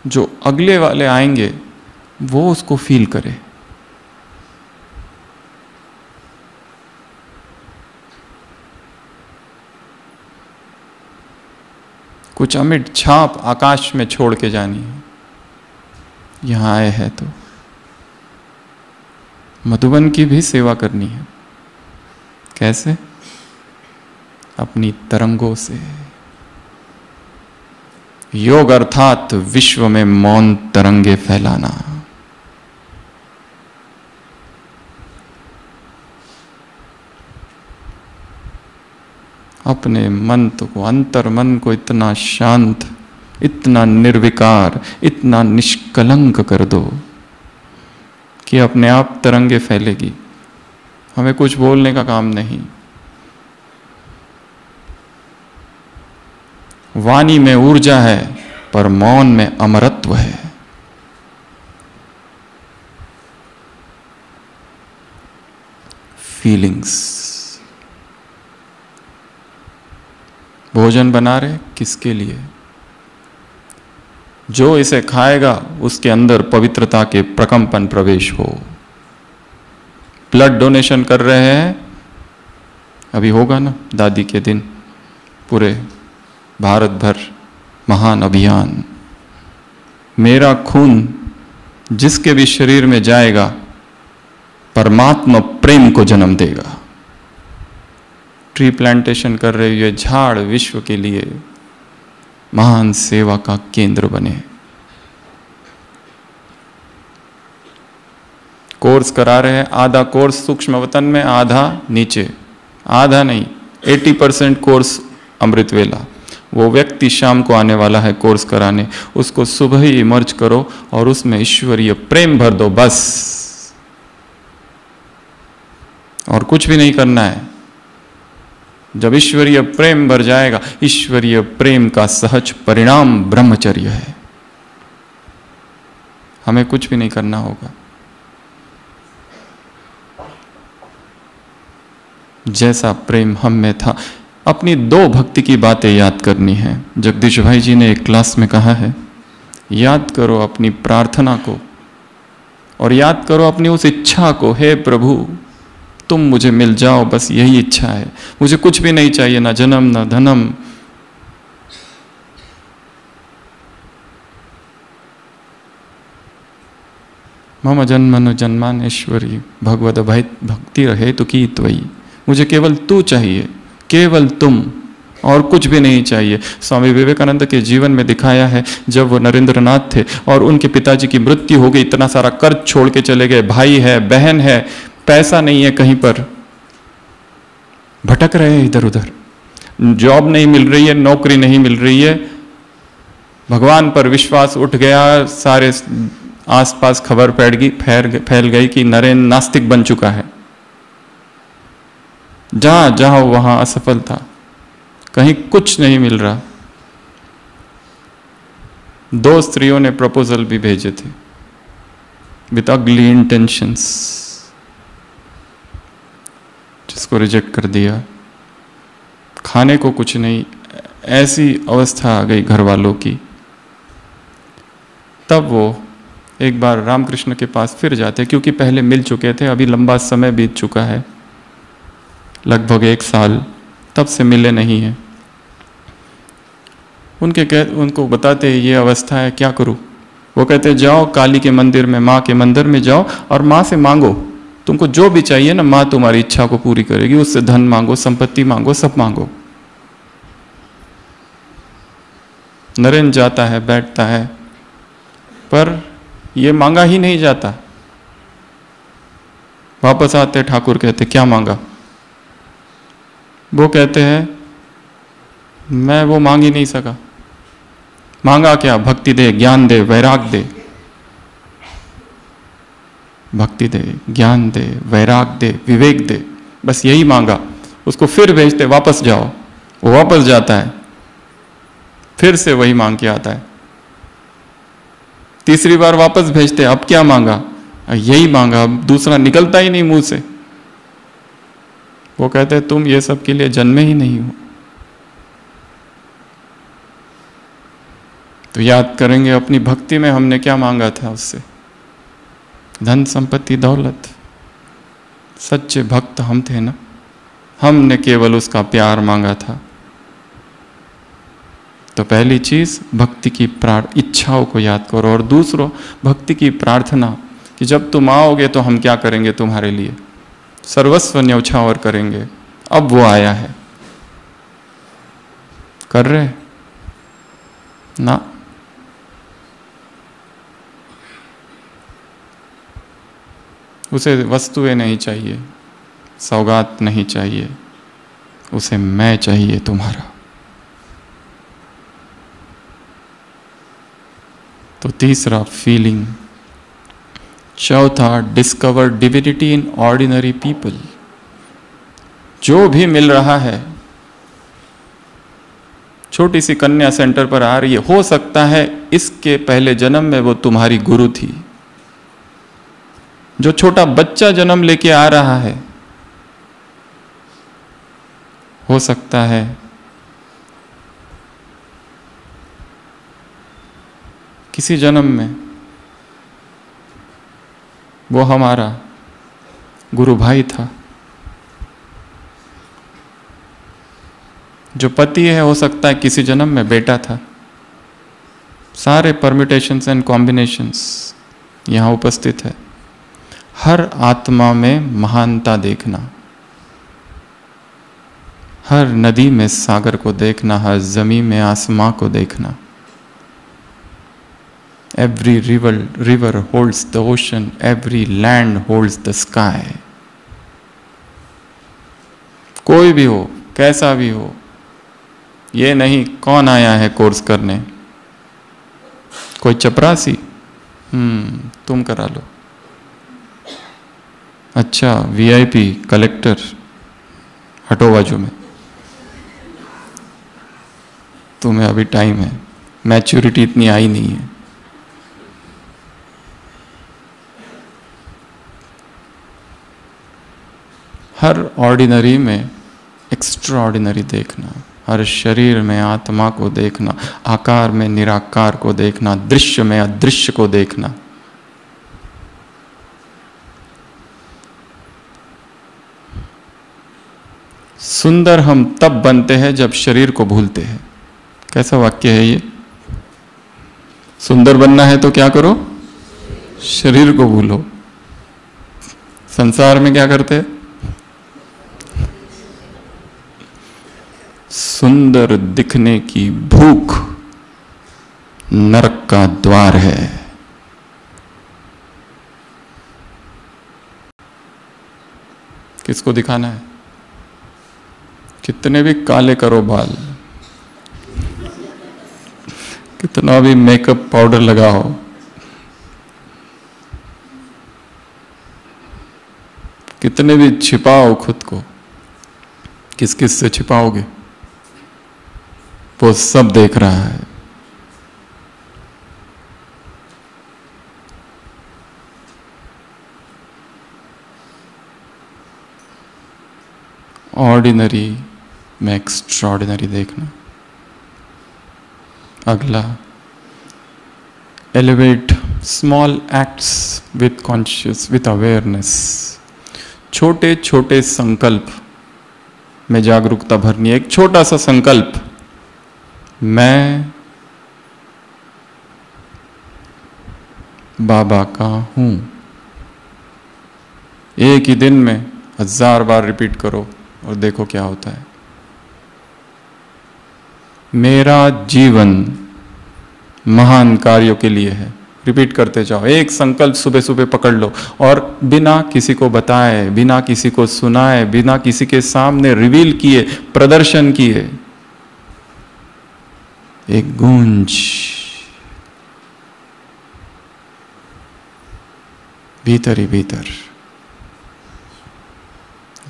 जो अगले वाले आएंगे वो उसको फील करे। कुछ अमिट छाप आकाश में छोड़ के जानी है। यहां आए हैं तो मधुबन की भी सेवा करनी है। कैसे? अपनी तरंगों से। योग अर्थात विश्व में मौन तरंगे फैलाना। अपने मन को, अंतर मन को इतना शांत, इतना निर्विकार, इतना निष्कलंक कर दो कि अपने आप तरंगे फैलेगी। हमें कुछ बोलने का काम नहीं। वाणी में ऊर्जा है पर मौन में अमरत्व है। फीलिंग्स। भोजन बना रहे किसके लिए? जो इसे खाएगा उसके अंदर पवित्रता के प्रकंपन प्रवेश हो। ब्लड डोनेशन कर रहे हैं, अभी होगा ना दादी के दिन, पूरे भारत भर महान अभियान। मेरा खून जिसके भी शरीर में जाएगा परमात्मा प्रेम को जन्म देगा। ट्री प्लांटेशन कर रहे हुए झाड़ विश्व के लिए महान सेवा का केंद्र बने। कोर्स करा रहे हैं, आधा कोर्स सूक्ष्म वतन में, आधा नीचे, आधा नहीं 80% कोर्स अमृत वेला। वो व्यक्ति शाम को आने वाला है कोर्स कराने, उसको सुबह ही इमर्ज करो और उसमें ईश्वरीय प्रेम भर दो बस, और कुछ भी नहीं करना है। जब ईश्वरीय प्रेम भर जाएगा, ईश्वरीय प्रेम का सहज परिणाम ब्रह्मचर्य है। हमें कुछ भी नहीं करना होगा। जैसा प्रेम हम में था। अपनी 2 भक्ति की बातें याद करनी है। जगदीश भाई जी ने एक क्लास में कहा है, याद करो अपनी प्रार्थना को और याद करो अपनी उस इच्छा को, हे प्रभु तुम मुझे मिल जाओ, बस यही इच्छा है, मुझे कुछ भी नहीं चाहिए, ना जन्म ना धनम। मम जन्मनु जन्मानेश्वरी भगवद भक्ति रहे तो की त्वयि। मुझे केवल तू चाहिए, केवल तुम, और कुछ भी नहीं चाहिए। स्वामी विवेकानंद के जीवन में दिखाया है, जब वो नरेंद्रनाथ थे और उनके पिताजी की मृत्यु हो गई, इतना सारा कर्ज छोड़ के चले गए, भाई है, बहन है, पैसा नहीं है, कहीं पर भटक रहे हैं इधर उधर, जॉब नहीं मिल रही है, नौकरी नहीं मिल रही है, भगवान पर विश्वास उठ गया, सारे आसपास खबर फैल गई कि नरेंद्र नास्तिक बन चुका है। जहां जहां वहां असफल था, कहीं कुछ नहीं मिल रहा। 2 स्त्रियों ने प्रपोजल भी भेजे थे विद अगली इंटेंशंस, जिसको रिजेक्ट कर दिया। खाने को कुछ नहीं, ऐसी अवस्था आ गई घर वालों की। तब वो एक बार रामकृष्ण के पास फिर जाते, क्योंकि पहले मिल चुके थे, अभी लंबा समय बीत चुका है, लगभग 1 साल, तब से मिले नहीं हैं। उनको बताते ये अवस्था है, क्या करूं? वो कहते जाओ काली के मंदिर में, माँ के मंदिर में जाओ और माँ से मांगो, तुमको जो भी चाहिए ना, माँ तुम्हारी इच्छा को पूरी करेगी। उससे धन मांगो, संपत्ति मांगो, सब मांगो। नरेंद्र जाता है, बैठता है, पर ये मांगा ही नहीं जाता। वापस आते, ठाकुर कहते क्या मांगा? वो कहते हैं मैं वो मांग ही नहीं सका। मांगा क्या? भक्ति दे, ज्ञान दे, वैराग दे। भक्ति दे, ज्ञान दे, वैराग दे, विवेक दे, बस यही मांगा। उसको फिर भेजते, वापस जाओ। वो वापस जाता है, फिर से वही मांग के आता है। तीसरी बार वापस भेजते, अब क्या मांगा? यही मांगा, अब दूसरा निकलता ही नहीं मुंह से। वो कहते तुम ये सब के लिए जन्मे ही नहीं हो। तो याद करेंगे अपनी भक्ति में हमने क्या मांगा था उससे, धन संपत्ति दौलत। सच्चे भक्त हम थे ना, हमने केवल उसका प्यार मांगा था। तो पहली चीज भक्ति की इच्छाओं को याद करो, और दूसरो भक्ति की प्रार्थना कि जब तुम आओगे तो हम क्या करेंगे तुम्हारे लिए, सर्वस्व न्यौछावर करेंगे। अब वो आया है, कर रहे ना? उसे वस्तुएं नहीं चाहिए, सौगात नहीं चाहिए, उसे मैं चाहिए तुम्हारा। तो तीसरा फीलिंग। चौथा discover divinity in ordinary people. जो भी मिल रहा है, छोटी सी कन्या सेंटर पर आ रही है, हो सकता है इसके पहले जन्म में वो तुम्हारी गुरु थी। जो छोटा बच्चा जन्म लेके आ रहा है, हो सकता है किसी जन्म में वो हमारा गुरु भाई था। जो पति है, हो सकता है किसी जन्म में बेटा था। सारे परम्यूटेशंस एंड कॉम्बिनेशंस यहां उपस्थित है। हर आत्मा में महानता देखना, हर नदी में सागर को देखना, हर जमीन में आसमां को देखना। Every river holds the ocean, every land holds the sky. कोई भी हो, कैसा भी हो, ये नहीं कौन आया है कोर्स करने, कोई चपरासी, तुम करा लो। अच्छा, VIP कलेक्टर, हटो बाजू में, तुम्हें अभी टाइम है, मैच्योरिटी इतनी आई नहीं है। हर ऑर्डिनरी में एक्स्ट्रा ऑर्डिनरी देखना, हर शरीर में आत्मा को देखना, आकार में निराकार को देखना, दृश्य में अदृश्य को देखना। सुंदर हम तब बनते हैं जब शरीर को भूलते हैं। कैसा वाक्य है ये? सुंदर बनना है तो क्या करो? शरीर को भूलो। संसार में क्या करते हैं? सुंदर दिखने की भूख नरक का द्वार है। किसको दिखाना है? कितने भी काले करो बाल, कितना भी मेकअप पाउडर लगाओ, कितने भी छिपाओ खुद को, किस किस से छिपाओगे? वो सब देख रहा है। ऑर्डिनरी में एक्स्ट्राऑर्डिनरी देखना। अगला, elevate small acts with conscious, with awareness. छोटे छोटे संकल्प में जागरूकता भरनी है। एक छोटा सा संकल्प, मैं बाबा का हूं, एक ही दिन में 1000 बार रिपीट करो और देखो क्या होता है। मेरा जीवन महान कार्यों के लिए है। रिपीट करते जाओ। एक संकल्प सुबह सुबह पकड़ लो और बिना किसी को बताए, बिना किसी को सुनाए, बिना किसी के सामने रिवील किए, प्रदर्शन किए, एक गूंज भीतर ही भीतर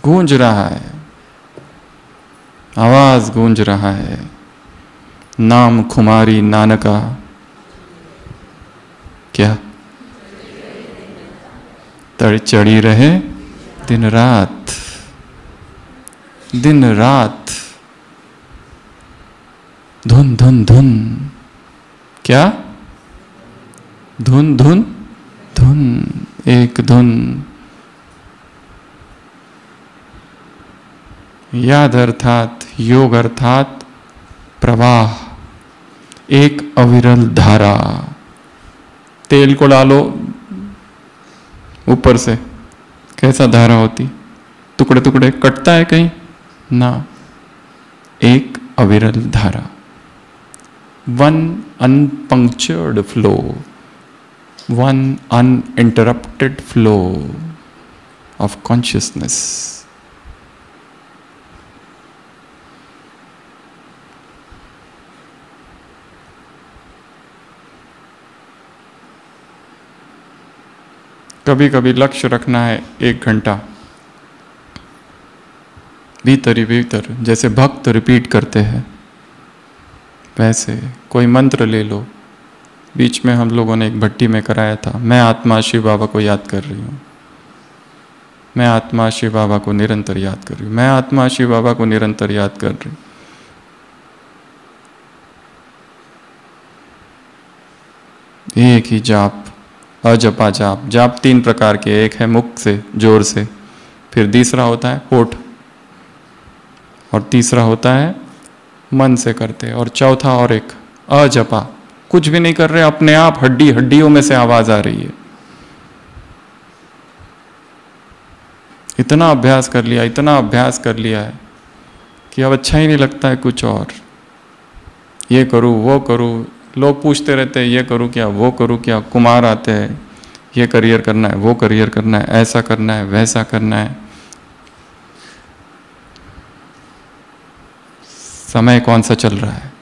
गूंज रहा है, आवाज गूंज रहा है। नाम खुमारी नानका, क्या तड़ चढ़ी रहे दिन रात, दिन रात, धुन धुन धुन, क्या धुन धुन धुन, एक धुन। याद अर्थात योग अर्थात प्रवाह, एक अविरल धारा। तेल को डालो ऊपर से, कैसा धारा होती? टुकड़े टुकड़े कटता है कहीं ना, एक अविरल धारा। One unpunctured flow, one uninterrupted flow of consciousness. कभी कभी लक्ष्य रखना है 1 घंटा, भीतर ही भीतर, जैसे भक्त रिपीट करते हैं वैसे कोई मंत्र ले लो। बीच में हम लोगों ने एक भट्टी में कराया था, मैं आत्मा शिव बाबा को याद कर रही हूँ, मैं आत्मा शिव बाबा को निरंतर याद कर रही हूँ, मैं आत्मा शिव बाबा को निरंतर याद कर रही हूँ। एक ही जाप, अजपा जाप। जाप 3 प्रकार के, एक है मुख से जोर से, फिर दूसरा होता है होठ, और तीसरा होता है मन से करते, और चौथा और एक अजपा, कुछ भी नहीं कर रहे, अपने आप हड्डियों में से आवाज आ रही है। इतना अभ्यास कर लिया, इतना अभ्यास कर लिया है कि अब अच्छा ही नहीं लगता है कुछ और। ये करूँ वो करूँ, लोग पूछते रहते हैं ये करूँ क्या वो करूँ क्या, कुमार आते हैं ये करियर करना है वो करियर करना है, ऐसा करना है वैसा करना है। समय कौन सा चल रहा है?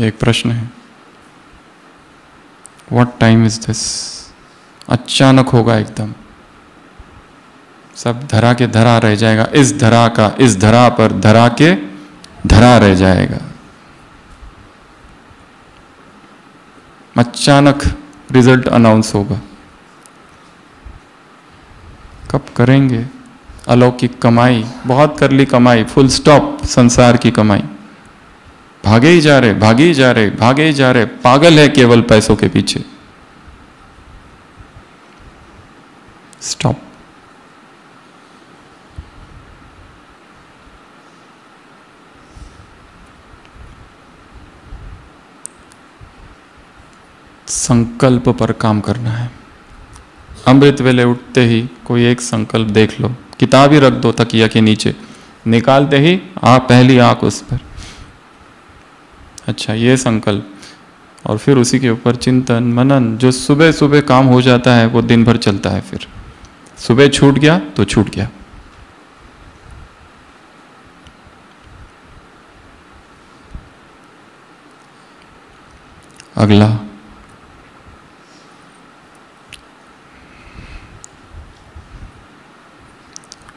एक प्रश्न है, व्हाट टाइम इज दिस? अचानक होगा एकदम, सब धरा के धरा रह जाएगा, इस धरा का इस धरा पर धरा के धरा रह जाएगा। अचानक रिजल्ट अनाउंस होगा। कब करेंगे? अलौकिक कमाई, बहुत कर ली कमाई, फुल स्टॉप संसार की कमाई। भागे ही जा रहे, भागे ही जा रहे, भागे ही जा रहे, पागल है केवल पैसों के पीछे। स्टॉप। संकल्प पर काम करना है। अमृत वेले उठते ही कोई एक संकल्प देख लो, किताब ही रख दो तकिया के नीचे, निकालते ही पहली आंख उस पर, अच्छा ये संकल्प, और फिर उसी के ऊपर चिंतन मनन। जो सुबह सुबह काम हो जाता है वो दिन भर चलता है। फिर सुबह छूट गया तो छूट गया। अगला,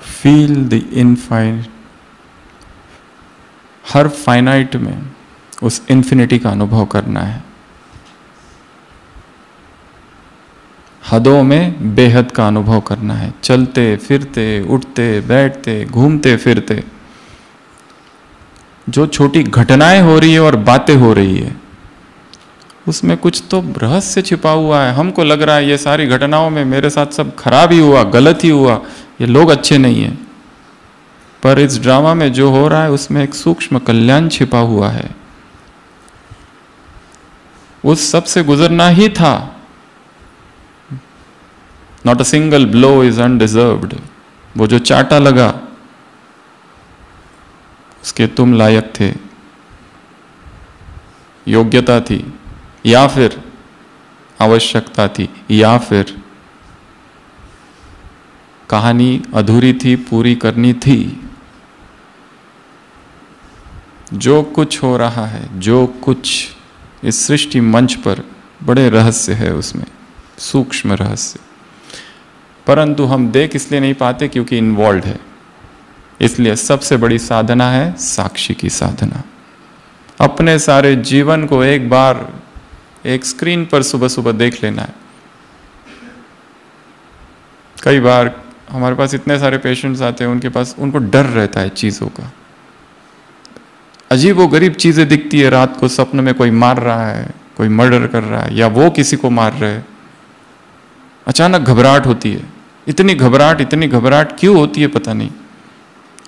feel the infinite. Her finite में उस इन्फिनिटी का अनुभव करना है, हदों में बेहद का अनुभव करना है। चलते फिरते उठते बैठते घूमते फिरते जो छोटी घटनाएं हो रही है और बातें हो रही है, उसमें कुछ तो रहस्य छिपा हुआ है। हमको लग रहा है ये सारी घटनाओं में मेरे साथ सब खराब ही हुआ, गलत ही हुआ, ये लोग अच्छे नहीं हैं। पर इस ड्रामा में जो हो रहा है उसमें एक सूक्ष्म कल्याण छिपा हुआ है। उस सब से गुजरना ही था। Not a single blow is undeserved. वो जो चाटा लगा उसके तुम लायक थे, योग्यता थी, या फिर आवश्यकता थी, या फिर कहानी अधूरी थी, पूरी करनी थी। जो कुछ हो रहा है, जो कुछ इस सृष्टि मंच पर, बड़े रहस्य है उसमें, सूक्ष्म रहस्य, परंतु हम देख इसलिए नहीं पाते क्योंकि इन्वॉल्व है। इसलिए सबसे बड़ी साधना है साक्षी की साधना। अपने सारे जीवन को एक बार एक स्क्रीन पर सुबह सुबह देख लेना है। कई बार हमारे पास इतने सारे पेशेंट्स आते हैं, उनके पास उनको डर रहता है चीज़ों का, अजीब वो गरीब चीज़ें दिखती है। रात को सपने में कोई मार रहा है, कोई मर्डर कर रहा है, या वो किसी को मार रहे हैं। अचानक घबराहट होती है। इतनी घबराहट क्यों होती है पता नहीं।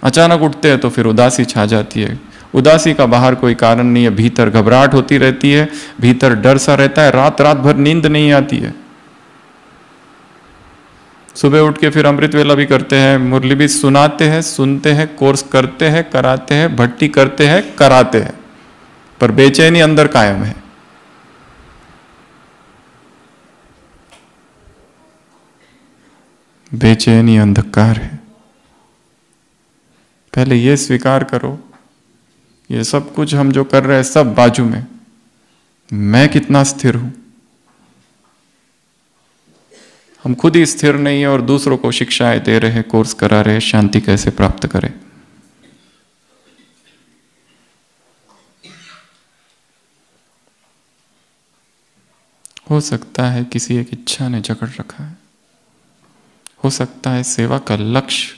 अचानक उठते हैं तो फिर उदासी छा जाती है। उदासी का बाहर कोई कारण नहीं है, भीतर घबराहट होती रहती है, भीतर डर सा रहता है, रात भर नींद नहीं आती है। सुबह उठ के फिर अमृत वेला भी करते हैं, मुरली भी सुनाते हैं, सुनते हैं, कोर्स करते हैं, कराते हैं, भट्टी करते हैं, कराते हैं, पर बेचैनी अंदर कायम है। बेचैनी अंधकार है। पहले ये स्वीकार करो, ये सब कुछ हम जो कर रहे हैं सब बाजू में, मैं कितना स्थिर हूं। हम खुद ही स्थिर नहीं है और दूसरों को शिक्षाएं दे रहे, कोर्स करा रहे, शांति कैसे प्राप्त करें। हो सकता है किसी एक इच्छा ने जकड़ रखा है, हो सकता है सेवा का लक्ष्य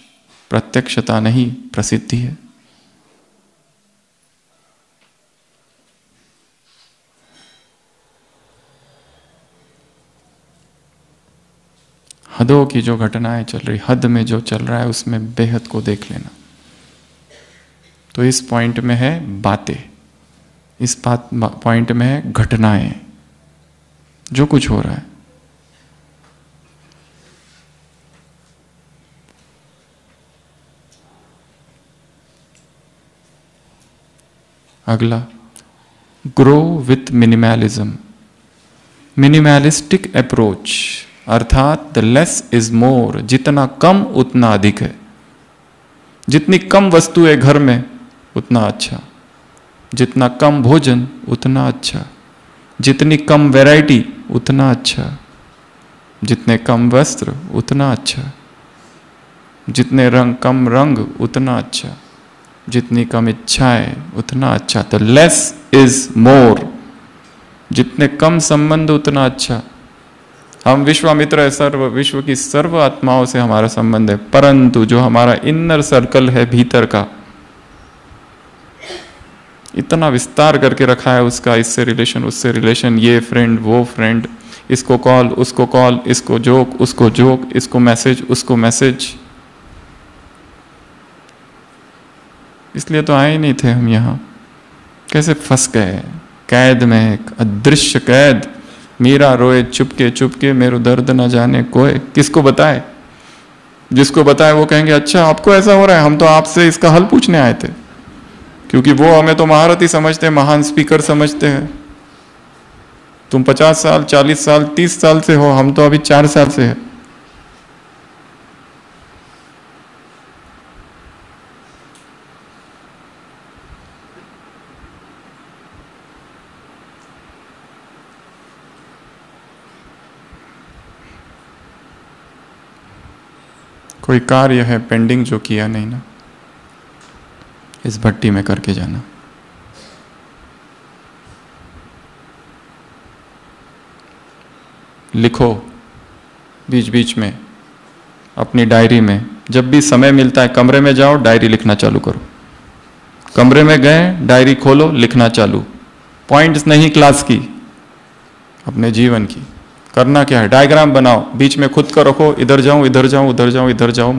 प्रत्यक्षता नहीं, प्रसिद्धि है। हदों की जो घटनाएं चल रही, हद में जो चल रहा है उसमें बेहद को देख लेना। तो इस पॉइंट में है बातें, इस पॉइंट में है घटनाएं, जो कुछ हो रहा है। अगला, grow with minimalism, minimalistic approach, अर्थात द लेस इज मोर, जितना कम उतना अधिक है। जितनी कम वस्तु है घर में उतना अच्छा, जितना कम भोजन उतना अच्छा, जितनी कम वैरायटी उतना अच्छा, जितने कम वस्त्र उतना अच्छा, जितने कम रंग उतना अच्छा, जितनी कम इच्छाएं उतना अच्छा। तो लेस इज मोर, जितने कम संबंध उतना अच्छा। हम विश्वामित्र है, सर्व विश्व की सर्व आत्माओं से हमारा संबंध है, परंतु जो हमारा इनर सर्कल है भीतर का, इतना विस्तार करके रखा है उसका, इससे रिलेशन उससे रिलेशन, ये फ्रेंड वो फ्रेंड, इसको कॉल उसको कॉल, इसको जोक उसको जोक, इसको मैसेज उसको मैसेज। इसलिए तो आए ही नहीं थे हम यहाँ, कैसे फंस गए कैद में, एक अदृश्य कैद। मीरा रोए चुपके चुपके, मेरो दर्द न जाने कोई, किसको बताए? जिसको बताए वो कहेंगे अच्छा आपको ऐसा हो रहा है, हम तो आपसे इसका हल पूछने आए थे, क्योंकि वो हमें तो महारथी समझते हैं, महान स्पीकर समझते हैं। तुम 50 साल 40 साल 30 साल से हो, हम तो अभी 4 साल से है। कोई कार्य है पेंडिंग जो किया नहीं ना, इस भट्टी में करके जाना। लिखो बीच बीच में अपनी डायरी में, जब भी समय मिलता है कमरे में जाओ, डायरी लिखना चालू करो। कमरे में गए, डायरी खोलो, लिखना चालू। पॉइंट्स नहीं क्लास की, अपने जीवन की। करना क्या है, डायग्राम बनाओ, बीच में खुद का रखो, इधर जाऊं इधर जाऊं उधर जाऊं इधर जाऊं,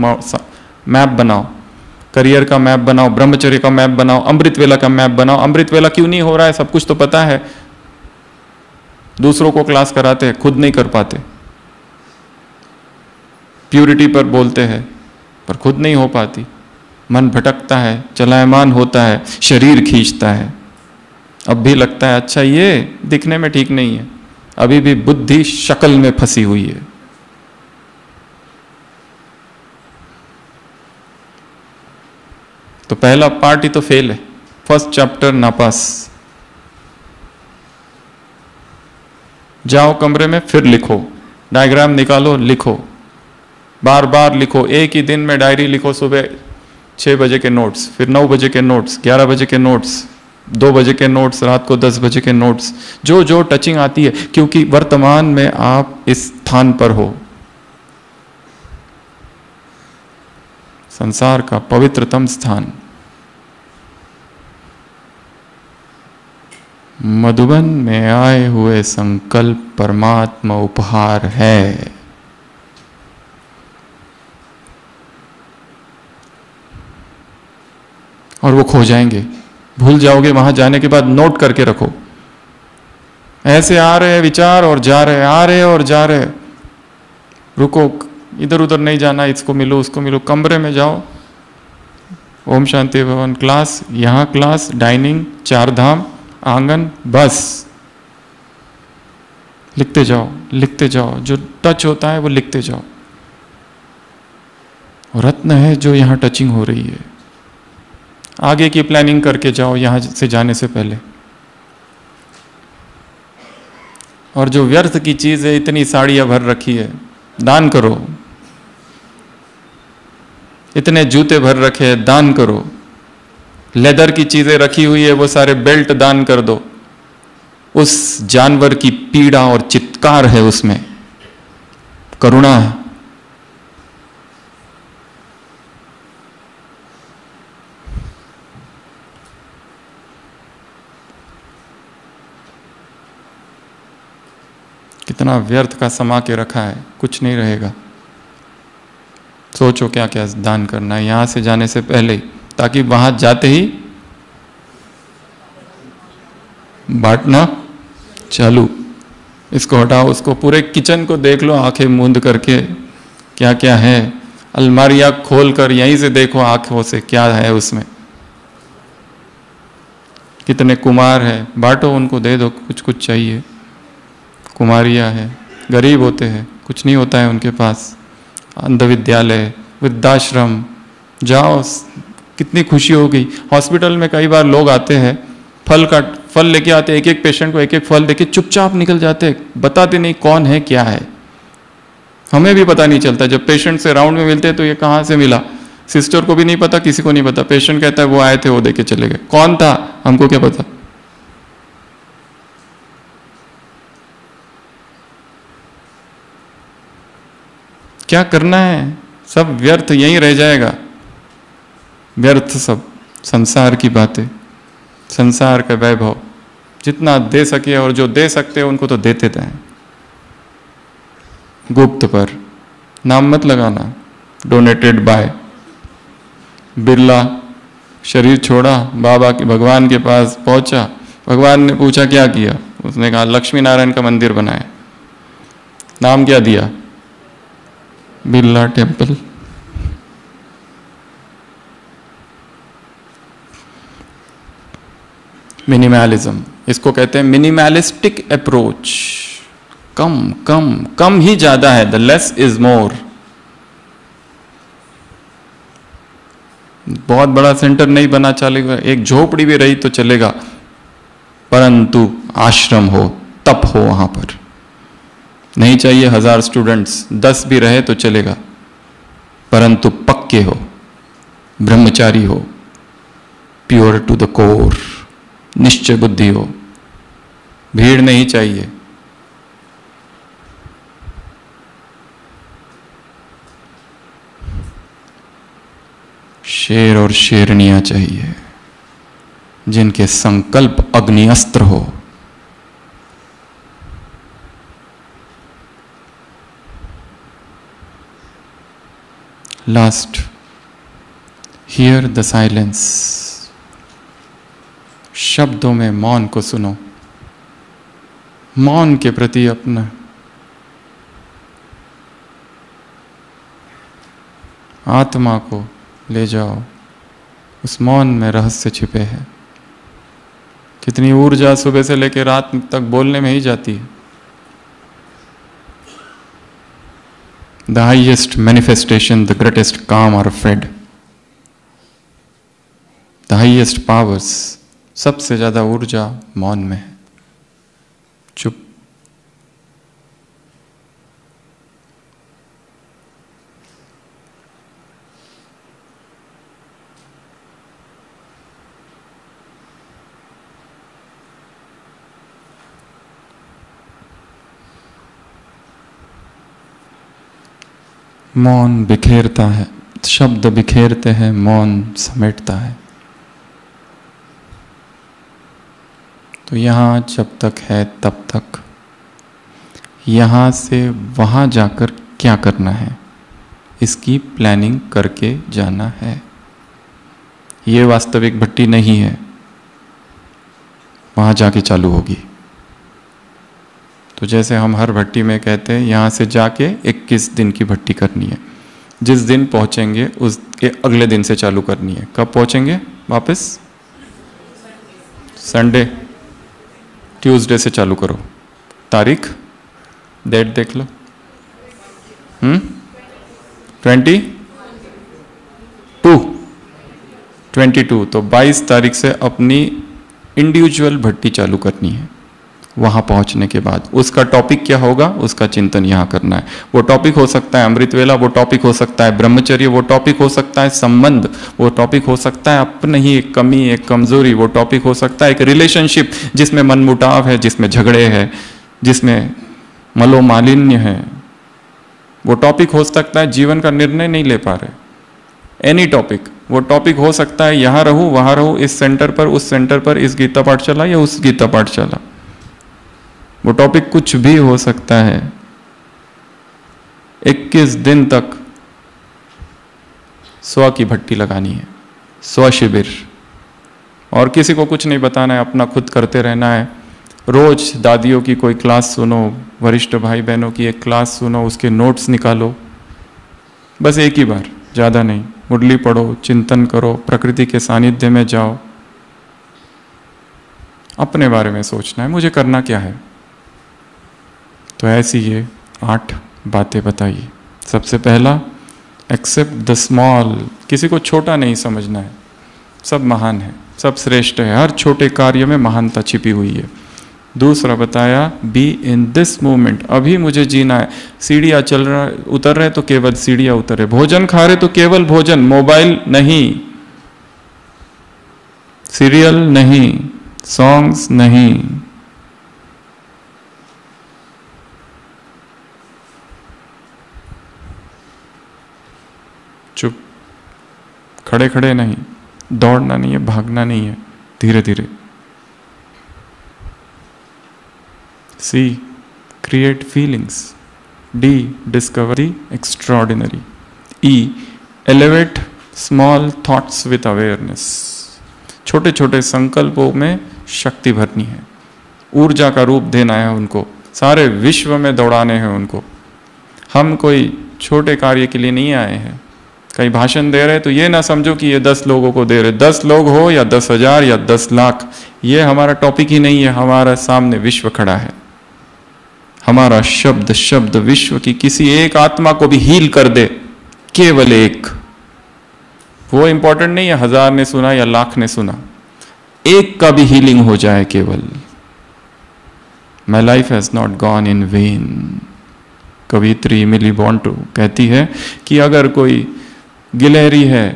मैप बनाओ, करियर का मैप बनाओ, ब्रह्मचर्य का मैप बनाओ, अमृत वेला का मैप बनाओ। अमृत वेला क्यों नहीं हो रहा है, सब कुछ तो पता है, दूसरों को क्लास कराते हैं, खुद नहीं कर पाते। प्यूरिटी पर बोलते हैं पर खुद नहीं हो पाती। मन भटकता है, चलायमान होता है, शरीर खींचता है। अब भी लगता है अच्छा ये दिखने में ठीक नहीं है, अभी भी बुद्धि शक्ल में फंसी हुई है। तो पहला पार्ट ही तो फेल है, फर्स्ट चैप्टर नापास। जाओ कमरे में, फिर लिखो, डायग्राम निकालो, लिखो, बार बार लिखो। एक ही दिन में डायरी लिखो, सुबह 6 बजे के नोट्स, फिर 9 बजे के नोट्स, 11 बजे के नोट्स, 2 बजे के नोट्स, रात को 10 बजे के नोट्स, जो जो टचिंग आती है, क्योंकि वर्तमान में आप इस स्थान पर हो, संसार का पवित्रतम स्थान। मधुबन में आए हुए संकल्प परमात्मा उपहार है। और वो खो जाएंगे, भूल जाओगे। वहां जाने के बाद नोट करके रखो। ऐसे आ रहे विचार और जा रहे, आ रहे और जा रहे, रुको, इधर उधर नहीं जाना, इसको मिलो उसको मिलो। कमरे में जाओ, ओम शांति भवन क्लास, यहाँ क्लास, डाइनिंग, 4 धाम, आंगन, बस लिखते जाओ, लिखते जाओ। जो टच होता है वो लिखते जाओ। रत्न है जो यहाँ टचिंग हो रही है। आगे की प्लानिंग करके जाओ यहाँ से जाने से पहले। और जो व्यर्थ की चीज़ है, इतनी साड़ियाँ भर रखी है, दान करो। इतने जूते भर रखे हैं, दान करो। लेदर की चीजें रखी हुई है, वो सारे बेल्ट दान कर दो। उस जानवर की पीड़ा और चित्कार है उसमें, करुणा है। कितना व्यर्थ का समा के रखा है, कुछ नहीं रहेगा। सोचो क्या क्या दान करना है यहां से जाने से पहले ही, ताकि वहां जाते ही बांटना चालू। इसको हटाओ, उसको पूरे किचन को देख लो आंखें मूंद करके, क्या क्या है। अलमारियां खोल कर यहीं से देखो आंखों से क्या है उसमें, कितने कुमार है, बांटो, उनको दे दो, कुछ कुछ चाहिए। कुमारियां है, गरीब होते हैं, कुछ नहीं होता है उनके पास। अंध विद्यालय, वृद्धाश्रम जाओ, कितनी खुशी होगी। हॉस्पिटल में कई बार लोग आते हैं, फल लेके आते, एक एक पेशेंट को एक एक फल देके चुपचाप निकल जाते, बताते नहीं कौन है क्या है। हमें भी पता नहीं चलता, जब पेशेंट से राउंड में मिलते तो ये कहाँ से मिला, सिस्टर को भी नहीं पता, किसी को नहीं पता। पेशेंट कहता है वो आए थे, वो देके चले गए, कौन था हमको क्या पता। क्या करना है, सब व्यर्थ यहीं रह जाएगा, व्यर्थ सब संसार की बातें, संसार का वैभव। जितना दे सके और जो दे सकते हैं उनको तो देते हैं। गुप्त पर नाम मत लगाना, डोनेटेड बाय। बिरला शरीर छोड़ा, बाबा के भगवान के पास पहुंचा, भगवान ने पूछा क्या किया, उसने कहा लक्ष्मी नारायण का मंदिर बनाया। नाम क्या दिया, बिरला टेम्पल। मिनिमलिज्म, इसको कहते हैं मिनिमलिस्टिक अप्रोच। कम कम कम ही ज्यादा है, द लेस इज मोर। बहुत बड़ा सेंटर नहीं बना चलेगा, एक झोपड़ी भी रही तो चलेगा, परंतु आश्रम हो, तप हो वहां पर। नहीं चाहिए 1000 स्टूडेंट्स, 10 भी रहे तो चलेगा, परंतु पक्के हो, ब्रह्मचारी हो, प्योर टू द कोर, निश्चय बुद्धि हो। भीड़ नहीं चाहिए। शेर और शेरनियां चाहिए, जिनके संकल्प अग्नि अस्त्र हो। Last, here the silence. शब्दों में मौन को सुनो, मौन के प्रति अपना आत्मा को ले जाओ। उस मौन में रहस्य छिपे हैं। कितनी ऊर्जा सुबह से लेकर रात तक बोलने में ही जाती है। The highest manifestation, the greatest calm are fed. The highest powers, सबसे ज्यादा ऊर्जा मौन में है। चुप। मौन बिखेरता है, शब्द बिखेरते हैं, मौन समेटता है। तो यहाँ जब तक है तब तक, यहाँ से वहाँ जाकर क्या करना है, इसकी प्लानिंग करके जाना है। ये वास्तविक भट्टी नहीं है, वहाँ जाके चालू होगी। तो जैसे हम हर भट्टी में कहते हैं, यहाँ से जाके 21 दिन की भट्टी करनी है। जिस दिन पहुँचेंगे उसके अगले दिन से चालू करनी है। कब पहुँचेंगे वापस? संडे, ट्यूसडे से चालू करो। तारीख, डेट देख लो। 22 तो 22 तारीख से अपनी इंडिविजुअल भट्टी चालू करनी है। वहां पहुंचने के बाद उसका टॉपिक क्या होगा, उसका चिंतन यहाँ करना है। वो टॉपिक हो सकता है अमृत वेला, वो टॉपिक हो सकता है ब्रह्मचर्य, वो टॉपिक हो सकता है संबंध, वो टॉपिक हो सकता है अपनी ही एक कमी, एक कमजोरी, वो टॉपिक हो सकता है एक रिलेशनशिप जिसमें मनमुटाव है, जिसमें झगड़े हैं, जिसमें मलोमालिन्य है। वो टॉपिक हो सकता है जीवन का निर्णय नहीं ले पा रहे, एनी टॉपिक। वो टॉपिक हो सकता है यहाँ रहूं वहां रहूं, इस सेंटर पर उस सेंटर पर, इस गीता पाठशाला या उस गीता पाठशाला। वो टॉपिक कुछ भी हो सकता है। 21 दिन तक स्व की भट्टी लगानी है, स्व शिविर, और किसी को कुछ नहीं बताना है, अपना खुद करते रहना है। रोज दादियों की कोई क्लास सुनो, वरिष्ठ भाई बहनों की एक क्लास सुनो, उसके नोट्स निकालो, बस एक ही बार, ज़्यादा नहीं। मुरली पढ़ो, चिंतन करो, प्रकृति के सानिध्य में जाओ, अपने बारे में सोचना है मुझे करना क्या है। तो ऐसी ये 8 बातें बताइए। सबसे पहला, एक्सेप्ट द स्मॉल, किसी को छोटा नहीं समझना है, सब महान है, सब श्रेष्ठ है, हर छोटे कार्य में महानता छिपी हुई है। दूसरा बताया, बी इन दिस मोमेंट, अभी मुझे जीना है। सीढ़ियाँ चल रहा उतर रहे तो केवल सीढ़ियाँ उतरे, भोजन खा रहे तो केवल भोजन, मोबाइल नहीं, सीरियल नहीं, सॉन्ग्स नहीं। चुप, खड़े खड़े नहीं, दौड़ना नहीं है, भागना नहीं है, धीरे धीरे। C, create feelings. D, discover the extraordinary. E, elevate small thoughts with awareness. छोटे छोटे संकल्पों में शक्ति भरनी है, ऊर्जा का रूप देना है उनको, सारे विश्व में दौड़ाने हैं उनको। हम कोई छोटे कार्य के लिए नहीं आए हैं। कहीं भाषण दे रहे तो ये ना समझो कि ये 10 लोगों को दे रहे, 10 लोग हो या 10,000 या 10 लाख, ये हमारा टॉपिक ही नहीं है। हमारा सामने विश्व खड़ा है, हमारा शब्द विश्व की किसी एक आत्मा को भी हील कर दे, केवल एक। वो इंपॉर्टेंट नहीं है 1000 ने सुना या लाख ने सुना, एक का भी हीलिंग हो जाए केवल। My life has not gone in vain. कवित्री मिली बॉन्टो कहती है कि अगर कोई गिलहरी है,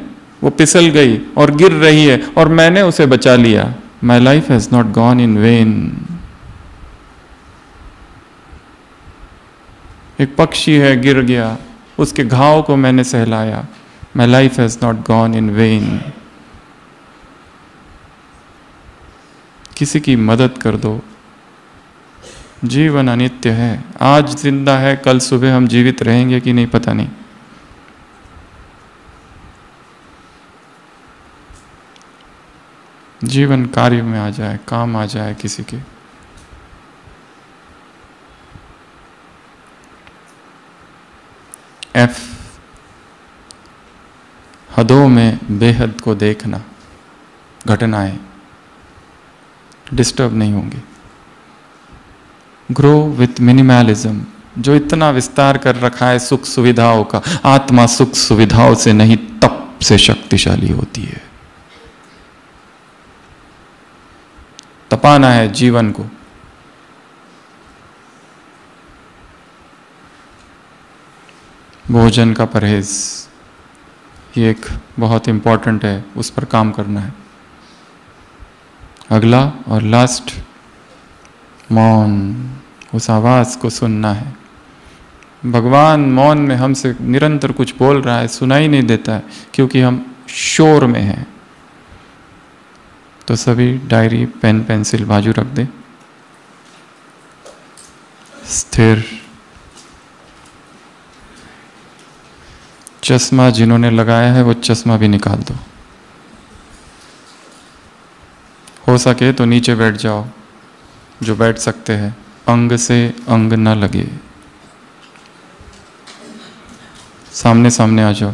वो फिसल गई और गिर रही है और मैंने उसे बचा लिया, my life has not gone in vain. एक पक्षी है, गिर गया, उसके घाव को मैंने सहलाया, my life has not gone in vain. किसी की मदद कर दो। जीवन अनित्य है, आज जिंदा है, कल सुबह हम जीवित रहेंगे कि नहीं पता नहीं। जीवन कार्य में आ जाए, काम आ जाए किसी के। F, हदों में बेहद को देखना, घटनाएं डिस्टर्ब नहीं होंगी। ग्रो विथ मिनिमलिज्म, जो इतना विस्तार कर रखा है सुख सुविधाओं का, आत्मा सुख सुविधाओं से नहीं तप से शक्तिशाली होती है। तपाना है जीवन को। भोजन का परहेज, ये एक बहुत इंपॉर्टेंट है, उस पर काम करना है। अगला और लास्ट, मौन, उस आवाज़ को सुनना है। भगवान मौन में हमसे निरंतर कुछ बोल रहा है, सुनाई नहीं देता है क्योंकि हम शोर में हैं। तो सभी डायरी पेन पेंसिल बाजू रख दे, स्थिर। चश्मा जिन्होंने लगाया है वो चश्मा भी निकाल दो। हो सके तो नीचे बैठ जाओ, जो बैठ सकते हैं, अंग से अंग न लगे। सामने सामने आ जाओ।